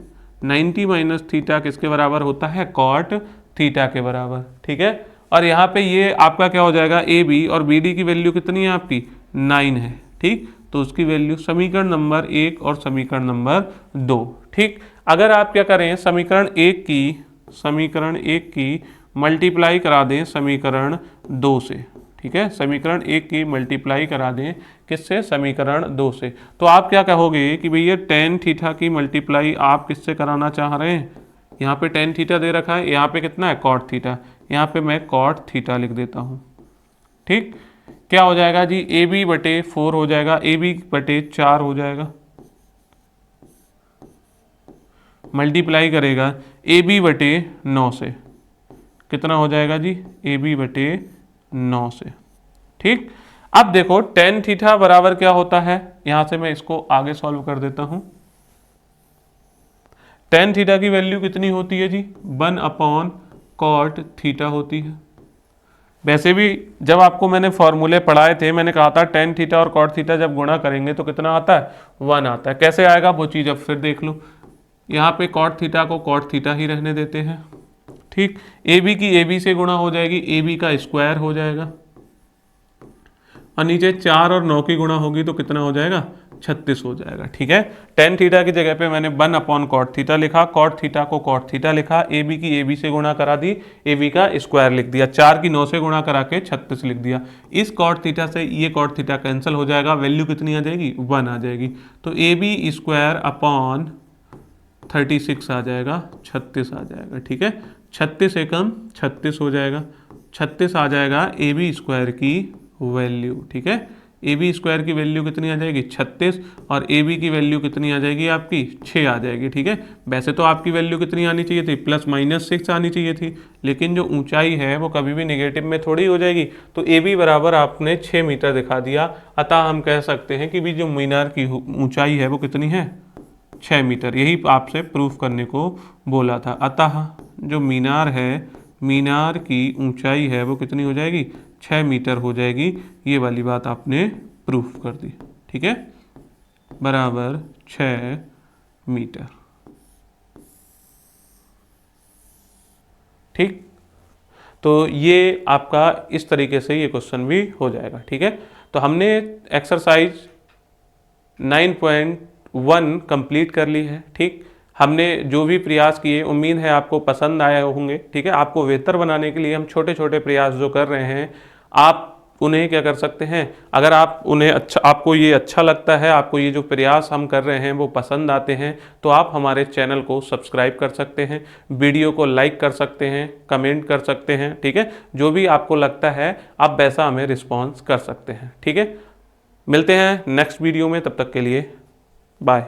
90 माइनस थीटा किसके बराबर होता है, कॉट थीटा के बराबर। ठीक है, और यहाँ पे ये आपका क्या हो जाएगा, ए बी, और बी डी की वैल्यू कितनी है आपकी, 9 है। ठीक, तो उसकी वैल्यू समीकरण नंबर 1 और समीकरण नंबर 2। ठीक, अगर आप क्या करें, समीकरण 1 की मल्टीप्लाई करा दें समीकरण 2 से। ठीक है, समीकरण 1 की मल्टीप्लाई करा दें किससे, समीकरण 2 से, तो आप क्या कहोगे कि भैया टेन थीटा की मल्टीप्लाई आप किससे कराना चाह रहे हैं, यहाँ पे टेन थीटा दे रखा है, यहाँ पे कितना है, कॉट थीटा, यहाँ पे मैं कॉट थीटा लिख देता हूँ। ठीक, क्या हो जाएगा जी, ए बी बटे 4 हो जाएगा, ए बी बटे 4 हो जाएगा, मल्टीप्लाई करेगा ए बी बटे 9 से, कितना हो जाएगा जी, ए बी बटे 9 से। ठीक, अब देखो टेन थीटा बराबर क्या होता है, यहां से मैं इसको आगे सॉल्व कर देता हूं। टेन थीटा की वैल्यू कितनी होती है जी, 1 अपॉन कॉट थीटा होती है। वैसे भी जब आपको मैंने फॉर्मूले पढ़ाए थे, मैंने कहा था टेन थीटा और कॉट थीटा जब गुणा करेंगे तो कितना आता है, 1 आता है। कैसे आएगा वो चीज़ अब फिर देख लो। यहाँ पे कॉट थीटा को कॉट थीटा ही रहने देते हैं। ठीक, ए बी की ए बी से गुणा हो जाएगी, ए बी का स्क्वायर हो जाएगा, और नीचे 4 और 9 की गुणा होगी तो कितना हो जाएगा, 36 हो जाएगा। ठीक है, टेन थीटा की जगह पे मैंने 1 अपॉन कॉट थीटा लिखा, कॉट थीटा को कॉट थीटा लिखा, ए बी की ए बी से गुणा करा दी, ए बी का स्क्वायर लिख दिया, 4 की 9 से गुणा करा के 36 लिख दिया। इस कॉट थीटा से ये कॉट थीटा कैंसिल हो जाएगा, वैल्यू कितनी आ जाएगी, 1 आ जाएगी। तो ए बी स्क्वायर अपॉन 36 आ जाएगा, 36 आ जाएगा। ठीक है, 36 एकम 36 हो जाएगा, 36 आ जाएगा ए बी स्क्वायर की वैल्यू। ठीक है, ए बी स्क्वायर की वैल्यू कितनी आ जाएगी, 36, और ए बी की वैल्यू कितनी आ जाएगी आपकी, 6 आ जाएगी। ठीक है, वैसे तो आपकी वैल्यू कितनी आनी चाहिए थी, ±6 आनी चाहिए थी, लेकिन जो ऊंचाई है वो कभी भी नेगेटिव में थोड़ी हो जाएगी। तो ए बी बराबर आपने 6 मीटर दिखा दिया, अतः हम कह सकते हैं कि भी जो मीनार की ऊंचाई है वो कितनी है, 6 मीटर। यही आपसे प्रूफ करने को बोला था। अतः जो मीनार है, मीनार की ऊंचाई है वो कितनी हो जाएगी, 6 मीटर हो जाएगी। ये वाली बात आपने प्रूफ कर दी। ठीक है, बराबर 6 मीटर। ठीक, तो ये आपका इस तरीके से ये क्वेश्चन भी हो जाएगा। ठीक है, तो हमने एक्सरसाइज 9.1 कंप्लीट कर ली है। ठीक, हमने जो भी प्रयास किए उम्मीद है आपको पसंद आए होंगे। ठीक है, आपको बेहतर बनाने के लिए हम छोटे छोटे प्रयास जो कर रहे हैं, आप उन्हें क्या कर सकते हैं, अगर आप उन्हें आपको ये अच्छा लगता है, आपको ये जो प्रयास हम कर रहे हैं वो पसंद आते हैं, तो आप हमारे चैनल को सब्सक्राइब कर सकते हैं, वीडियो को लाइक कर सकते हैं, कमेंट कर सकते हैं। ठीक है, जो भी आपको लगता है आप वैसा हमें रिस्पॉन्स कर सकते हैं। ठीक है, मिलते हैं नेक्स्ट वीडियो में, तब तक के लिए बाय।